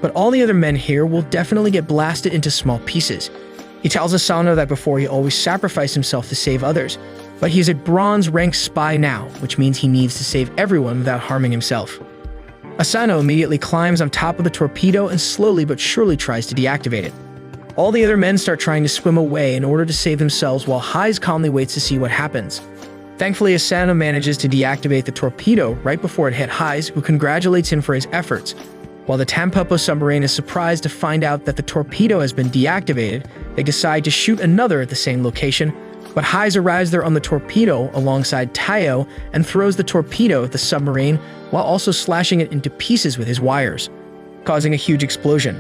[SPEAKER 1] but all the other men here will definitely get blasted into small pieces. He tells Asano that before he always sacrificed himself to save others, but he is a bronze-ranked spy now, which means he needs to save everyone without harming himself. Asano immediately climbs on top of the torpedo and slowly but surely tries to deactivate it. All the other men start trying to swim away in order to save themselves while Hise calmly waits to see what happens. Thankfully, Asano manages to deactivate the torpedo right before it hit Hise, who congratulates him for his efforts. While the Tampopo submarine is surprised to find out that the torpedo has been deactivated, they decide to shoot another at the same location, but Hise arrives there on the torpedo alongside Taiyo and throws the torpedo at the submarine while also slashing it into pieces with his wires, causing a huge explosion.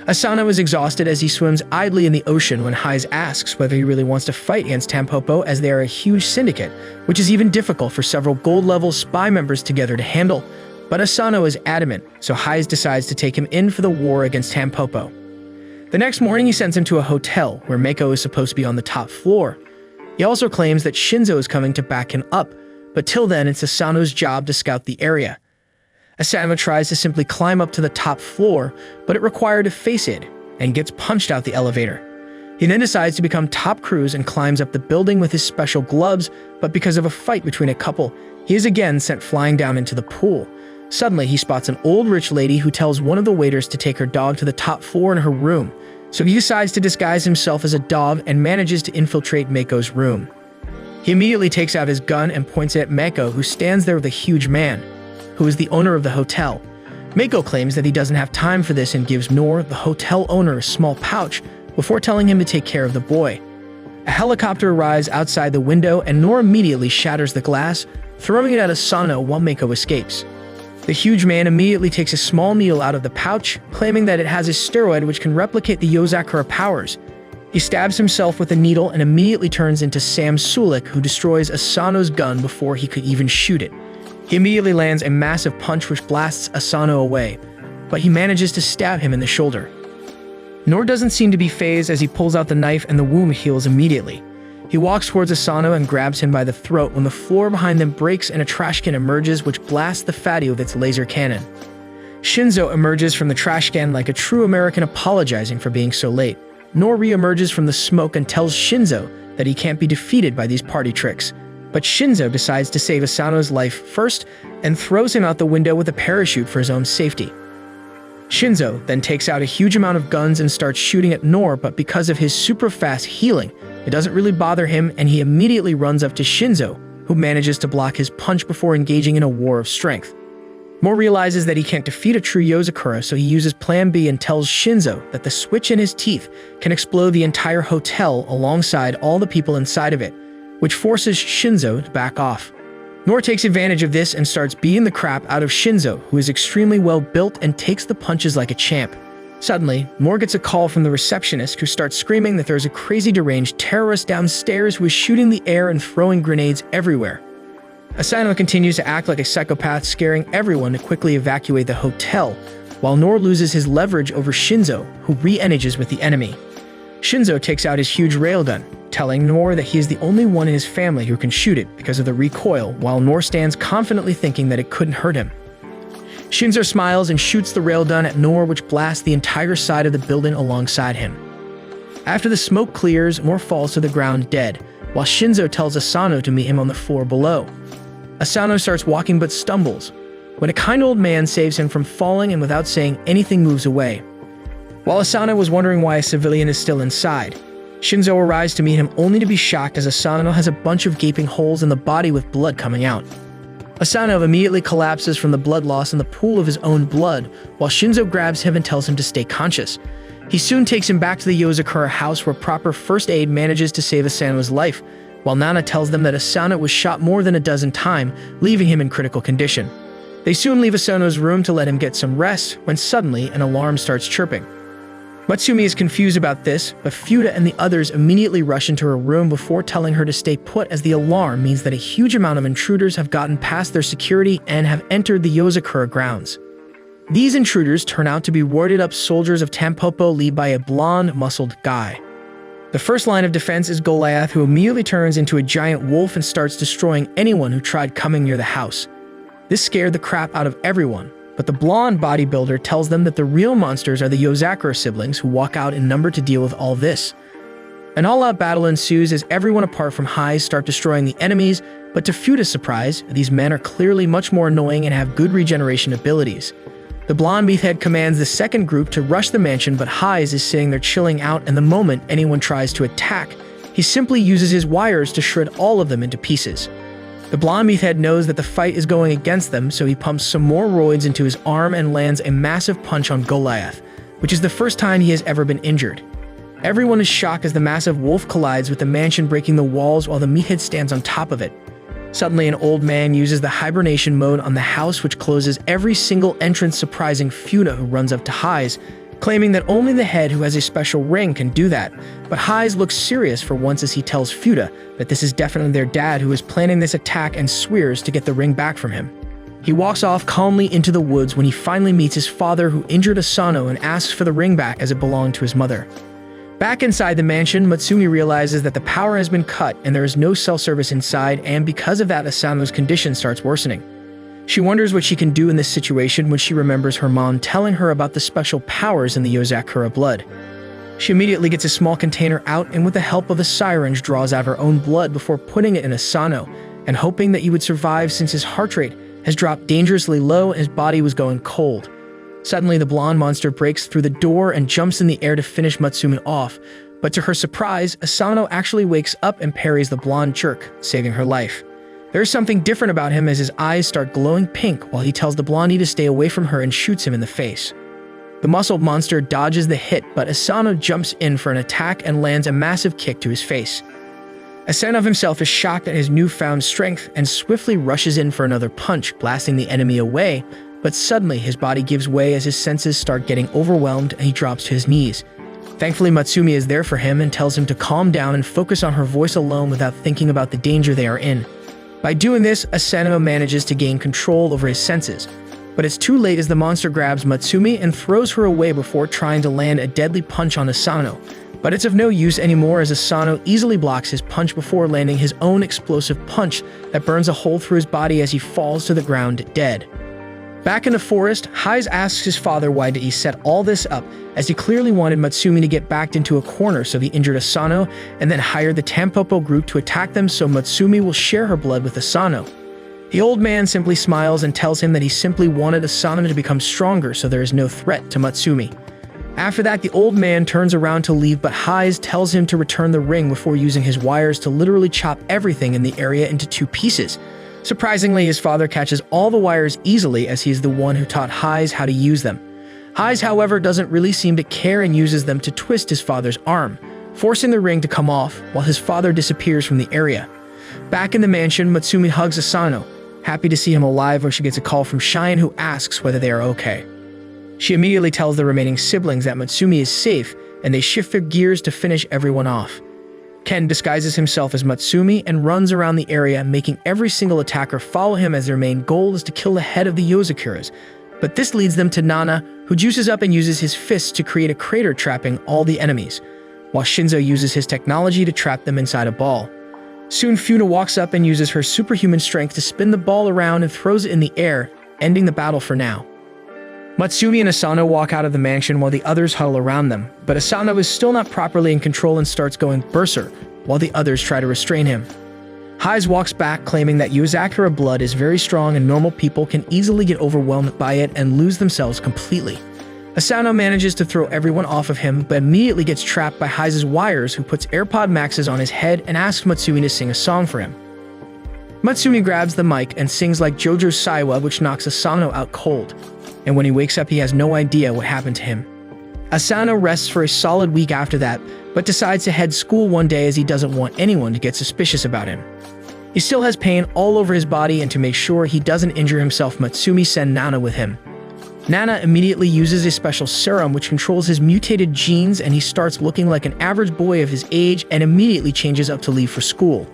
[SPEAKER 1] Asano is exhausted as he swims idly in the ocean when Hise asks whether he really wants to fight against Tampopo, as they are a huge syndicate, which is even difficult for several gold-level spy members together to handle. But Asano is adamant, so Hise decides to take him in for the war against Tampopo. The next morning, he sends him to a hotel where Meiko is supposed to be on the top floor. He also claims that Shinzo is coming to back him up, but till then, it's Asano's job to scout the area. Asano tries to simply climb up to the top floor, but it required a face aid and gets punched out the elevator. He then decides to become top crews and climbs up the building with his special gloves, but because of a fight between a couple, he is again sent flying down into the pool. Suddenly, he spots an old rich lady who tells one of the waiters to take her dog to the top floor in her room, so he decides to disguise himself as a dog and manages to infiltrate Meiko's room. He immediately takes out his gun and points it at Meiko, who stands there with a huge man, who is the owner of the hotel. Meiko claims that he doesn't have time for this and gives Nor, the hotel owner, a small pouch before telling him to take care of the boy. A helicopter arrives outside the window and Nor immediately shatters the glass, throwing it at Asano while Meiko escapes. The huge man immediately takes a small needle out of the pouch, claiming that it has a steroid which can replicate the Yozakura powers. He stabs himself with the needle and immediately turns into Sam Sulik, who destroys Asano's gun before he could even shoot it. He immediately lands a massive punch which blasts Asano away, but he manages to stab him in the shoulder. Nor doesn't seem to be fazed as he pulls out the knife and the wound heals immediately. He walks towards Asano and grabs him by the throat when the floor behind them breaks and a trash can emerges which blasts the fatty with its laser cannon. Shinzo emerges from the trash can like a true American apologizing for being so late. Nor re-emerges from the smoke and tells Shinzo that he can't be defeated by these party tricks. But Shinzo decides to save Asano's life first and throws him out the window with a parachute for his own safety. Shinzo then takes out a huge amount of guns and starts shooting at Nor, but because of his super fast healing, it doesn't really bother him and he immediately runs up to Shinzo, who manages to block his punch before engaging in a war of strength. Nor realizes that he can't defeat a true Yozakura, so he uses Plan B and tells Shinzo that the switch in his teeth can explode the entire hotel alongside all the people inside of it, which forces Shinzo to back off. Nor takes advantage of this and starts beating the crap out of Shinzo, who is extremely well built and takes the punches like a champ. Suddenly, Nor gets a call from the receptionist who starts screaming that there's a crazy deranged terrorist downstairs who is shooting the air and throwing grenades everywhere. Asano continues to act like a psychopath, scaring everyone to quickly evacuate the hotel, while Nor loses his leverage over Shinzo, who re-energies with the enemy. Shinzo takes out his huge railgun, telling Nor that he is the only one in his family who can shoot it because of the recoil, while Nor stands confidently thinking that it couldn't hurt him. Shinzo smiles and shoots the railgun at Nor, which blasts the entire side of the building alongside him. After the smoke clears, Nor falls to the ground dead, while Shinzo tells Asano to meet him on the floor below. Asano starts walking but stumbles, when a kind old man saves him from falling and without saying anything moves away. While Asano was wondering why a civilian is still inside, Shinzo arrives to meet him only to be shocked as Asano has a bunch of gaping holes in the body with blood coming out. Asano immediately collapses from the blood loss in the pool of his own blood, while Shinzo grabs him and tells him to stay conscious. He soon takes him back to the Yozakura house where proper first aid manages to save Asano's life, while Nana tells them that Asano was shot more than a dozen times, leaving him in critical condition. They soon leave Asano's room to let him get some rest, when suddenly an alarm starts chirping. Matsumi is confused about this, but Fuda and the others immediately rush into her room before telling her to stay put, as the alarm means that a huge amount of intruders have gotten past their security and have entered the Yozakura grounds. These intruders turn out to be warded-up soldiers of Tampopo led by a blonde, muscled guy. The first line of defense is Goliath, who immediately turns into a giant wolf and starts destroying anyone who tried coming near the house. This scared the crap out of everyone, but the blonde bodybuilder tells them that the real monsters are the Yozakura siblings, who walk out in number to deal with all this. An all-out battle ensues as everyone apart from Highs start destroying the enemies, but to Fuda's surprise, these men are clearly much more annoying and have good regeneration abilities. The blonde meathead commands the second group to rush the mansion, but Highs is sitting there chilling out, and the moment anyone tries to attack, he simply uses his wires to shred all of them into pieces. The blonde meathead knows that the fight is going against them, so he pumps some more roids into his arm and lands a massive punch on Goliath, which is the first time he has ever been injured. Everyone is shocked as the massive wolf collides with the mansion, breaking the walls while the meathead stands on top of it. Suddenly, an old man uses the hibernation mode on the house, which closes every single entrance, surprising Fuda, who runs up to Highs, claiming that only the head who has a special ring can do that. But Highs looks serious for once as he tells Fuda that this is definitely their dad who is planning this attack and swears to get the ring back from him. He walks off calmly into the woods when he finally meets his father, who injured Asano, and asks for the ring back as it belonged to his mother. Back inside the mansion, Matsumi realizes that the power has been cut and there is no cell service inside, and because of that, Asano's condition starts worsening. She wonders what she can do in this situation when she remembers her mom telling her about the special powers in the Yozakura blood. She immediately gets a small container out and with the help of a syringe draws out her own blood before putting it in Asano, and hoping that he would survive since his heart rate has dropped dangerously low and his body was going cold. Suddenly, the blonde monster breaks through the door and jumps in the air to finish Matsumi off, but to her surprise, Asano actually wakes up and parries the blonde jerk, saving her life. There is something different about him as his eyes start glowing pink while he tells the blondie to stay away from her and shoots him in the face. The muscled monster dodges the hit, but Asano jumps in for an attack and lands a massive kick to his face. Asano himself is shocked at his newfound strength and swiftly rushes in for another punch, blasting the enemy away, but suddenly his body gives way as his senses start getting overwhelmed and he drops to his knees. Thankfully, Matsumi is there for him and tells him to calm down and focus on her voice alone without thinking about the danger they are in. By doing this, Asano manages to gain control over his senses, but it's too late as the monster grabs Matsumi and throws her away before trying to land a deadly punch on Asano, But it's of no use anymore as Asano easily blocks his punch before landing his own explosive punch that burns a hole through his body as he falls to the ground dead. Back in the forest, Haiz asks his father why did he set all this up, as he clearly wanted Matsumi to get backed into a corner, so he injured Asano and then hired the Tampopo group to attack them so Matsumi will share her blood with Asano. The old man simply smiles and tells him that he simply wanted Asano to become stronger so there is no threat to Matsumi. After that, the old man turns around to leave, but Haiz tells him to return the ring before using his wires to literally chop everything in the area into 2 pieces. Surprisingly, his father catches all the wires easily as he is the one who taught Haiz how to use them. Haiz, however, doesn't really seem to care and uses them to twist his father's arm, forcing the ring to come off while his father disappears from the area. Back in the mansion, Matsumi hugs Asano, happy to see him alive, where she gets a call from Cheyenne who asks whether they are okay. She immediately tells the remaining siblings that Matsumi is safe and they shift their gears to finish everyone off. Ken disguises himself as Matsumi and runs around the area, making every single attacker follow him as their main goal is to kill the head of the Yozakuras. But this leads them to Nana, who juices up and uses his fists to create a crater trapping all the enemies, while Shinzo uses his technology to trap them inside a ball. Soon Funa walks up and uses her superhuman strength to spin the ball around and throws it in the air, ending the battle for now. Matsumi and Asano walk out of the mansion while the others huddle around them, but Asano is still not properly in control and starts going berserk, while the others try to restrain him. Haiz walks back, claiming that Yozakura blood is very strong and normal people can easily get overwhelmed by it and lose themselves completely. Asano manages to throw everyone off of him, but immediately gets trapped by Haiz's wires, who puts AirPod Maxes on his head and asks Matsumi to sing a song for him. Matsumi grabs the mic and sings like JoJo's Saiwa, which knocks Asano out cold. And when he wakes up, he has no idea what happened to him. Asano rests for a solid week after that, but decides to head school one day as he doesn't want anyone to get suspicious about him. He still has pain all over his body, and to make sure he doesn't injure himself, Matsumi sends Nana with him. Nana immediately uses a special serum which controls his mutated genes, and he starts looking like an average boy of his age and immediately changes up to leave for school.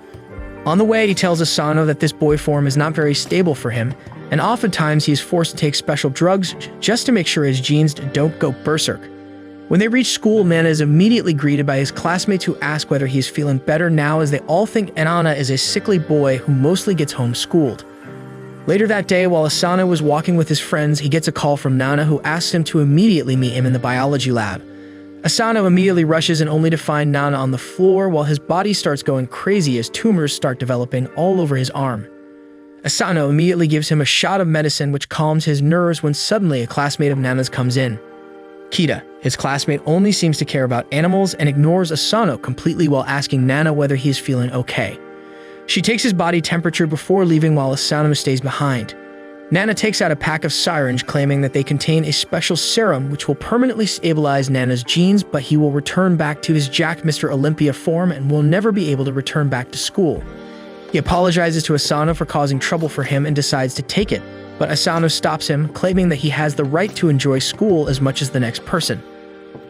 [SPEAKER 1] On the way, he tells Asano that this boy form is not very stable for him, and oftentimes he is forced to take special drugs just to make sure his genes don't go berserk. When they reach school, Nana is immediately greeted by his classmates who ask whether he is feeling better now, as they all think Nana is a sickly boy who mostly gets homeschooled. Later that day, while Asano was walking with his friends, he gets a call from Nana, who asks him to immediately meet him in the biology lab. Asano immediately rushes in, only to find Nana on the floor while his body starts going crazy as tumors start developing all over his arm. Asano immediately gives him a shot of medicine which calms his nerves when suddenly a classmate of Nana's comes in. Kita, his classmate, only seems to care about animals and ignores Asano completely while asking Nana whether he is feeling okay. She takes his body temperature before leaving while Asano stays behind. Nana takes out a pack of syringe, claiming that they contain a special serum which will permanently stabilize Nana's genes, but he will return back to his Jack Mr. Olympia form and will never be able to return back to school. He apologizes to Asano for causing trouble for him and decides to take it, but Asano stops him, claiming that he has the right to enjoy school as much as the next person.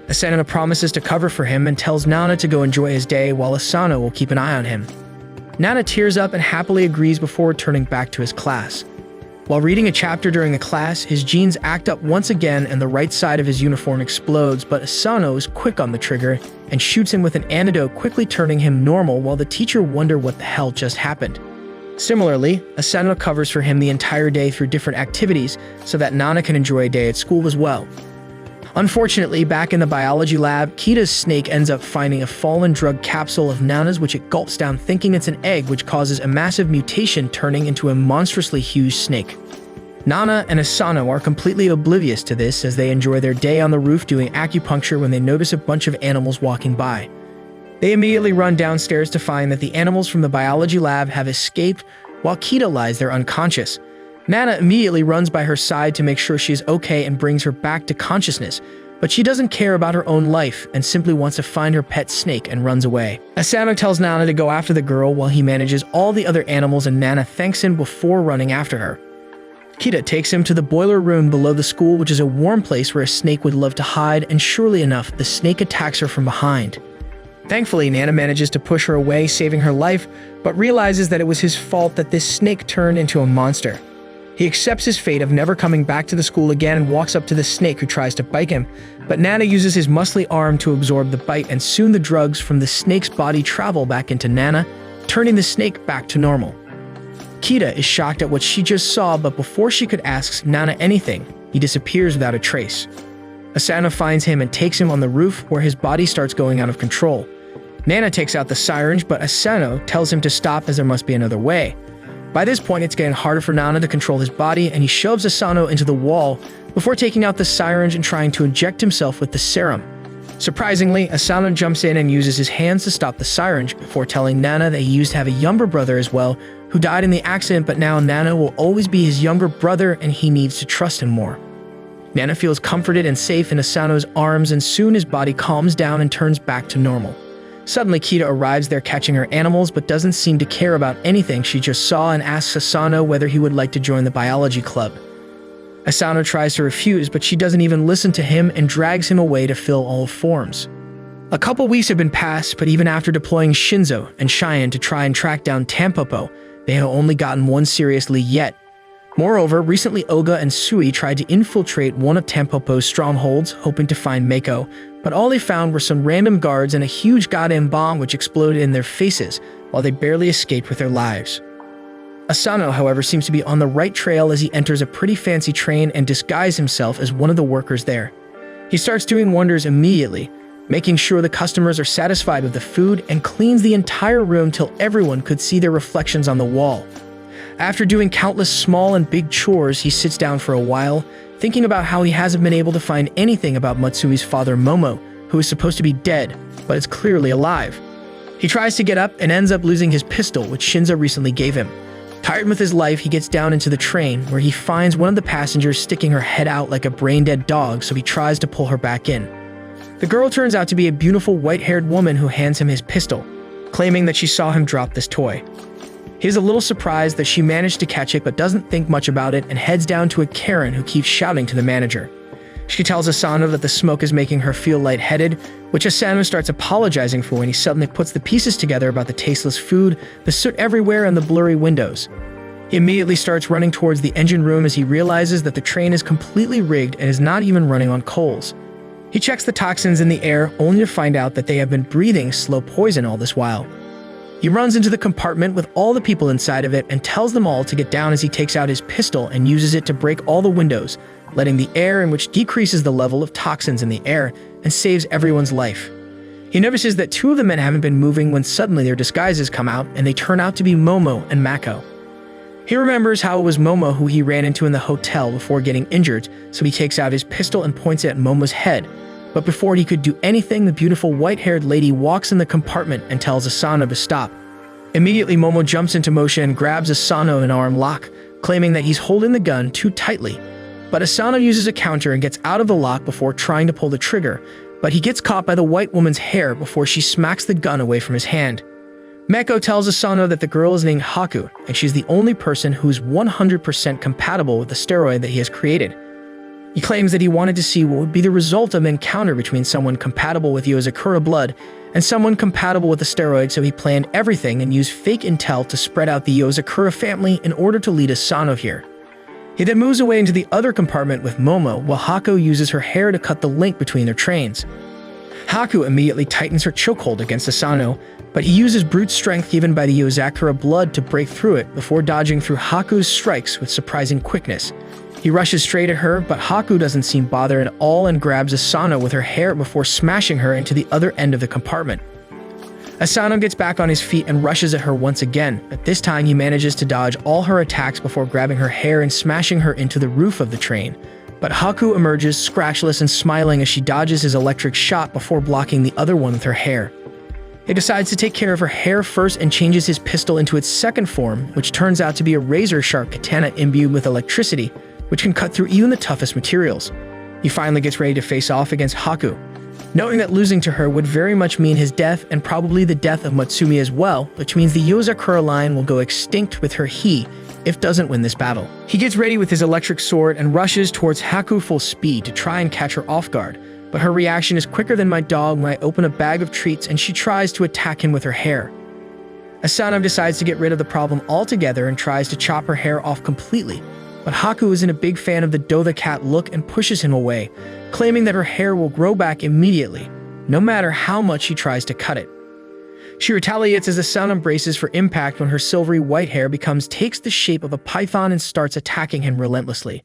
[SPEAKER 1] Asano promises to cover for him and tells Nana to go enjoy his day while Asano will keep an eye on him. Nana tears up and happily agrees before returning back to his class. While reading a chapter during the class, his genes act up once again and the right side of his uniform explodes, but Asano is quick on the trigger and shoots him with an antidote, quickly turning him normal while the teacher wonders what the hell just happened. Similarly, Asano covers for him the entire day through different activities so that Nana can enjoy a day at school as well. Unfortunately, back in the biology lab, Kita's snake ends up finding a fallen drug capsule of Nana's which it gulps down, thinking it's an egg, which causes a massive mutation, turning into a monstrously huge snake. Nana and Asano are completely oblivious to this as they enjoy their day on the roof doing acupuncture when they notice a bunch of animals walking by. They immediately run downstairs to find that the animals from the biology lab have escaped while Kita lies there unconscious. Nana immediately runs by her side to make sure she is okay and brings her back to consciousness, but she doesn't care about her own life and simply wants to find her pet snake and runs away. Asano tells Nana to go after the girl while he manages all the other animals, and Nana thanks him before running after her. Kita takes him to the boiler room below the school, which is a warm place where a snake would love to hide, and surely enough, the snake attacks her from behind. Thankfully, Nana manages to push her away, saving her life, but realizes that it was his fault that this snake turned into a monster. He accepts his fate of never coming back to the school again and walks up to the snake who tries to bite him, but Nana uses his muscly arm to absorb the bite, and soon the drugs from the snake's body travel back into Nana, turning the snake back to normal. Kita is shocked at what she just saw, but before she could ask Nana anything, he disappears without a trace. Asano finds him and takes him on the roof, where his body starts going out of control. Nana takes out the syringe, but Asano tells him to stop as there must be another way. By this point, it's getting harder for Nana to control his body, and he shoves Asano into the wall before taking out the syringe and trying to inject himself with the serum. Surprisingly, Asano jumps in and uses his hands to stop the syringe before telling Nana that he used to have a younger brother as well, who died in the accident, but now Nana will always be his younger brother and he needs to trust him more. Nana feels comforted and safe in Asano's arms, and soon his body calms down and turns back to normal. Suddenly, Kita arrives there catching her animals, but doesn't seem to care about anything she just saw and asks Asano whether he would like to join the biology club. Asano tries to refuse, but she doesn't even listen to him and drags him away to fill all forms. A couple weeks have been passed, but even after deploying Shinzo and Cheyenne to try and track down Tampopo, they have only gotten one serious lead yet. Moreover, recently Oga and Sui tried to infiltrate one of Tampopo's strongholds, hoping to find Mako, but all they found were some random guards and a huge goddamn bomb which exploded in their faces, while they barely escaped with their lives. Asano, however, seems to be on the right trail as he enters a pretty fancy train and disguises himself as one of the workers there. He starts doing wonders immediately, making sure the customers are satisfied with the food, and cleans the entire room till everyone could see their reflections on the wall. After doing countless small and big chores, he sits down for a while, thinking about how he hasn't been able to find anything about Matsui's father Momo, who is supposed to be dead, but is clearly alive. He tries to get up and ends up losing his pistol, which Shinzo recently gave him. Tired with his life, he gets down into the train, where he finds one of the passengers sticking her head out like a brain-dead dog, so he tries to pull her back in. The girl turns out to be a beautiful white-haired woman who hands him his pistol, claiming that she saw him drop this toy. He is a little surprised that she managed to catch it, but doesn't think much about it and heads down to a Karen who keeps shouting to the manager. She tells Asano that the smoke is making her feel lightheaded, which Asano starts apologizing for when he suddenly puts the pieces together about the tasteless food, the soot everywhere, and the blurry windows. He immediately starts running towards the engine room as he realizes that the train is completely rigged and is not even running on coals. He checks the toxins in the air, only to find out that they have been breathing slow poison all this while. He runs into the compartment with all the people inside of it and tells them all to get down as he takes out his pistol and uses it to break all the windows, letting the air in, which decreases the level of toxins in the air and saves everyone's life. He notices that two of the men haven't been moving when suddenly their disguises come out and they turn out to be Momo and Mako. He remembers how it was Momo who he ran into in the hotel before getting injured, so he takes out his pistol and points it at Momo's head. But before he could do anything, the beautiful white-haired lady walks in the compartment and tells Asano to stop. Immediately, Momo jumps into motion and grabs Asano in an arm lock, claiming that he's holding the gun too tightly. But Asano uses a counter and gets out of the lock before trying to pull the trigger, but he gets caught by the white woman's hair before she smacks the gun away from his hand. Meko tells Asano that the girl is named Haku, and she's the only person who's 100% compatible with the steroid that he has created. He claims that he wanted to see what would be the result of an encounter between someone compatible with Yozakura blood and someone compatible with the steroid, so he planned everything and used fake intel to spread out the Yozakura family in order to lead Asano here. He then moves away into the other compartment with Momo, while Haku uses her hair to cut the link between their trains. Haku immediately tightens her chokehold against Asano, but he uses brute strength given by the Yozakura blood to break through it before dodging through Haku's strikes with surprising quickness. He rushes straight at her, but Haku doesn't seem bothered at all and grabs Asano with her hair before smashing her into the other end of the compartment. Asano gets back on his feet and rushes at her once again, but this time he manages to dodge all her attacks before grabbing her hair and smashing her into the roof of the train. But Haku emerges scratchless and smiling as she dodges his electric shot before blocking the other one with her hair. He decides to take care of her hair first and changes his pistol into its second form, which turns out to be a razor-sharp katana imbued with electricity, which can cut through even the toughest materials. He finally gets ready to face off against Haku, knowing that losing to her would very much mean his death and probably the death of Matsumi as well, which means the Yozakura line will go extinct with her if doesn't win this battle. He gets ready with his electric sword and rushes towards Haku full speed to try and catch her off guard, but her reaction is quicker than my dog when I open a bag of treats and she tries to attack him with her hair. Asano decides to get rid of the problem altogether and tries to chop her hair off completely, but Haku isn't a big fan of the Doda cat look and pushes him away, claiming that her hair will grow back immediately, no matter how much she tries to cut it. She retaliates as Asano braces for impact when her silvery white hair takes the shape of a python and starts attacking him relentlessly.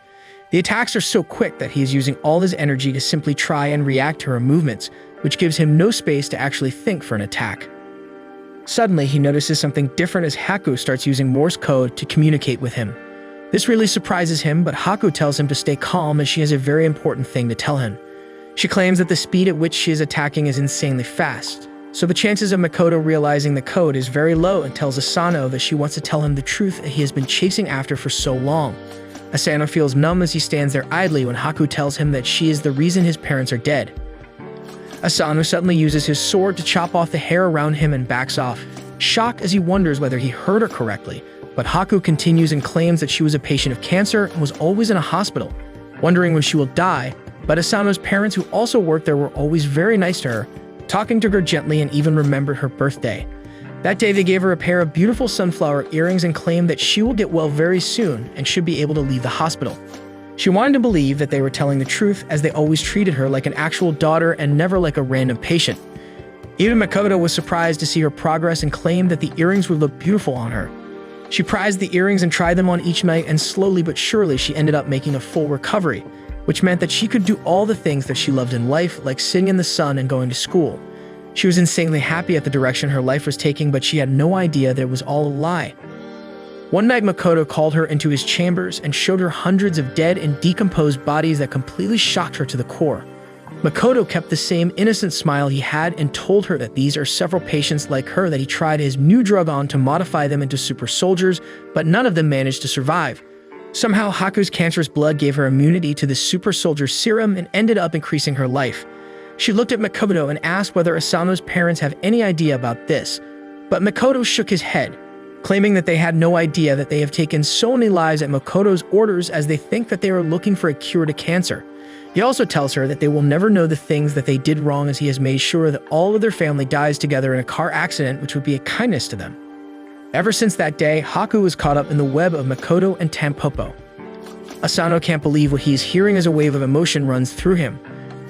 [SPEAKER 1] The attacks are so quick that he is using all his energy to simply try and react to her movements, which gives him no space to actually think for an attack. Suddenly, he notices something different as Haku starts using Morse code to communicate with him. This really surprises him, but Haku tells him to stay calm as she has a very important thing to tell him. She claims that the speed at which she is attacking is insanely fast, so the chances of Makoto realizing the code is very low, and tells Asano that she wants to tell him the truth that he has been chasing after for so long. Asano feels numb as he stands there idly when Haku tells him that she is the reason his parents are dead. Asano suddenly uses his sword to chop off the hair around him and backs off, shocked as he wonders whether he heard her correctly, but Haku continues and claims that she was a patient of cancer and was always in a hospital, wondering when she will die, but Asano's parents, who also worked there, were always very nice to her, talking to her gently and even remembered her birthday. That day they gave her a pair of beautiful sunflower earrings and claimed that she will get well very soon and should be able to leave the hospital. She wanted to believe that they were telling the truth, as they always treated her like an actual daughter and never like a random patient. Even Makoto was surprised to see her progress and claimed that the earrings would look beautiful on her. She prized the earrings and tried them on each night, and slowly but surely she ended up making a full recovery, which meant that she could do all the things that she loved in life, like sitting in the sun and going to school. She was insanely happy at the direction her life was taking, but she had no idea that it was all a lie. One night, Makoto called her into his chambers and showed her hundreds of dead and decomposed bodies that completely shocked her to the core. Makoto kept the same innocent smile he had and told her that these are several patients like her that he tried his new drug on to modify them into super soldiers, but none of them managed to survive. Somehow, Haku's cancerous blood gave her immunity to the super soldier serum and ended up increasing her life. She looked at Makoto and asked whether Asano's parents have any idea about this, but Makoto shook his head, claiming that they had no idea that they have taken so many lives at Makoto's orders, as they think that they are looking for a cure to cancer. He also tells her that they will never know the things that they did wrong, as he has made sure that all of their family dies together in a car accident, which would be a kindness to them. Ever since that day, Haku was caught up in the web of Makoto and Tampopo. Asano can't believe what he is hearing as a wave of emotion runs through him,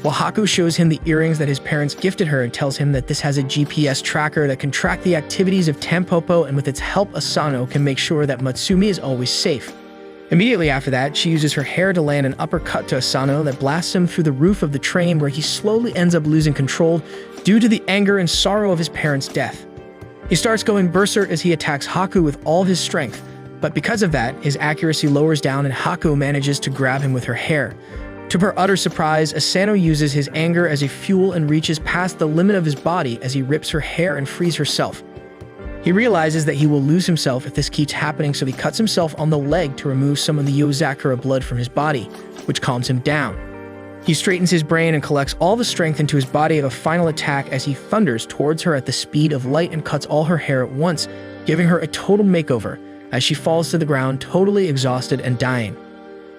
[SPEAKER 1] while Haku shows him the earrings that his parents gifted her and tells him that this has a GPS tracker that can track the activities of Tampopo, and with its help, Asano can make sure that Matsumi is always safe. Immediately after that, she uses her hair to land an uppercut to Asano that blasts him through the roof of the train, where he slowly ends up losing control due to the anger and sorrow of his parents' death. He starts going berserk as he attacks Haku with all his strength, but because of that, his accuracy lowers down and Haku manages to grab him with her hair. To her utter surprise, Asano uses his anger as a fuel and reaches past the limit of his body as he rips her hair and frees herself. He realizes that he will lose himself if this keeps happening, so he cuts himself on the leg to remove some of the Yozakura blood from his body, which calms him down. He straightens his brain and collects all the strength into his body of a final attack as he thunders towards her at the speed of light and cuts all her hair at once, giving her a total makeover as she falls to the ground totally exhausted and dying.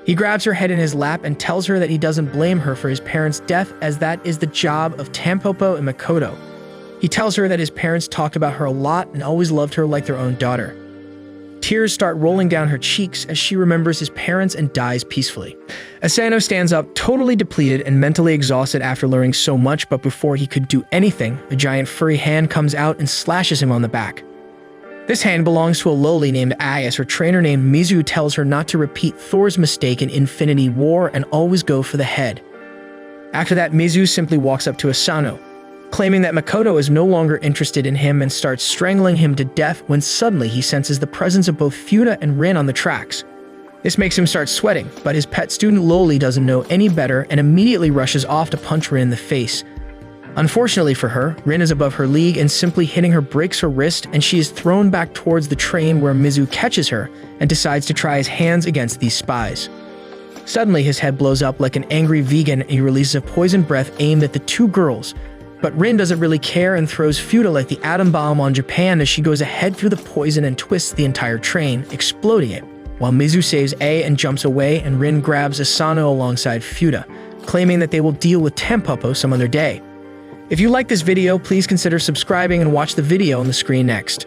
[SPEAKER 1] He grabs her head in his lap and tells her that he doesn't blame her for his parents' death, as that is the job of Tampopo and Makoto. He tells her that his parents talked about her a lot and always loved her like their own daughter. Tears start rolling down her cheeks as she remembers his parents and dies peacefully. Asano stands up totally depleted and mentally exhausted after learning so much, but before he could do anything, a giant furry hand comes out and slashes him on the back. This hand belongs to a loli named Ai, as her trainer named Mizu tells her not to repeat Thor's mistake in Infinity War and always go for the head. After that, Mizu simply walks up to Asano, claiming that Makoto is no longer interested in him, and starts strangling him to death when suddenly he senses the presence of both Fuda and Rin on the tracks. This makes him start sweating, but his pet student Loli doesn't know any better and immediately rushes off to punch Rin in the face. Unfortunately for her, Rin is above her league and simply hitting her breaks her wrist, and she is thrown back towards the train, where Mizu catches her and decides to try his hands against these spies. Suddenly, his head blows up like an angry vegan and he releases a poison breath aimed at the two girls, but Rin doesn't really care and throws Fuda like the atom bomb on Japan as she goes ahead through the poison and twists the entire train, exploding it, while Mizu saves A and jumps away, and Rin grabs Asano alongside Fuda, claiming that they will deal with Tampopo some other day. If you like this video, please consider subscribing and watch the video on the screen next.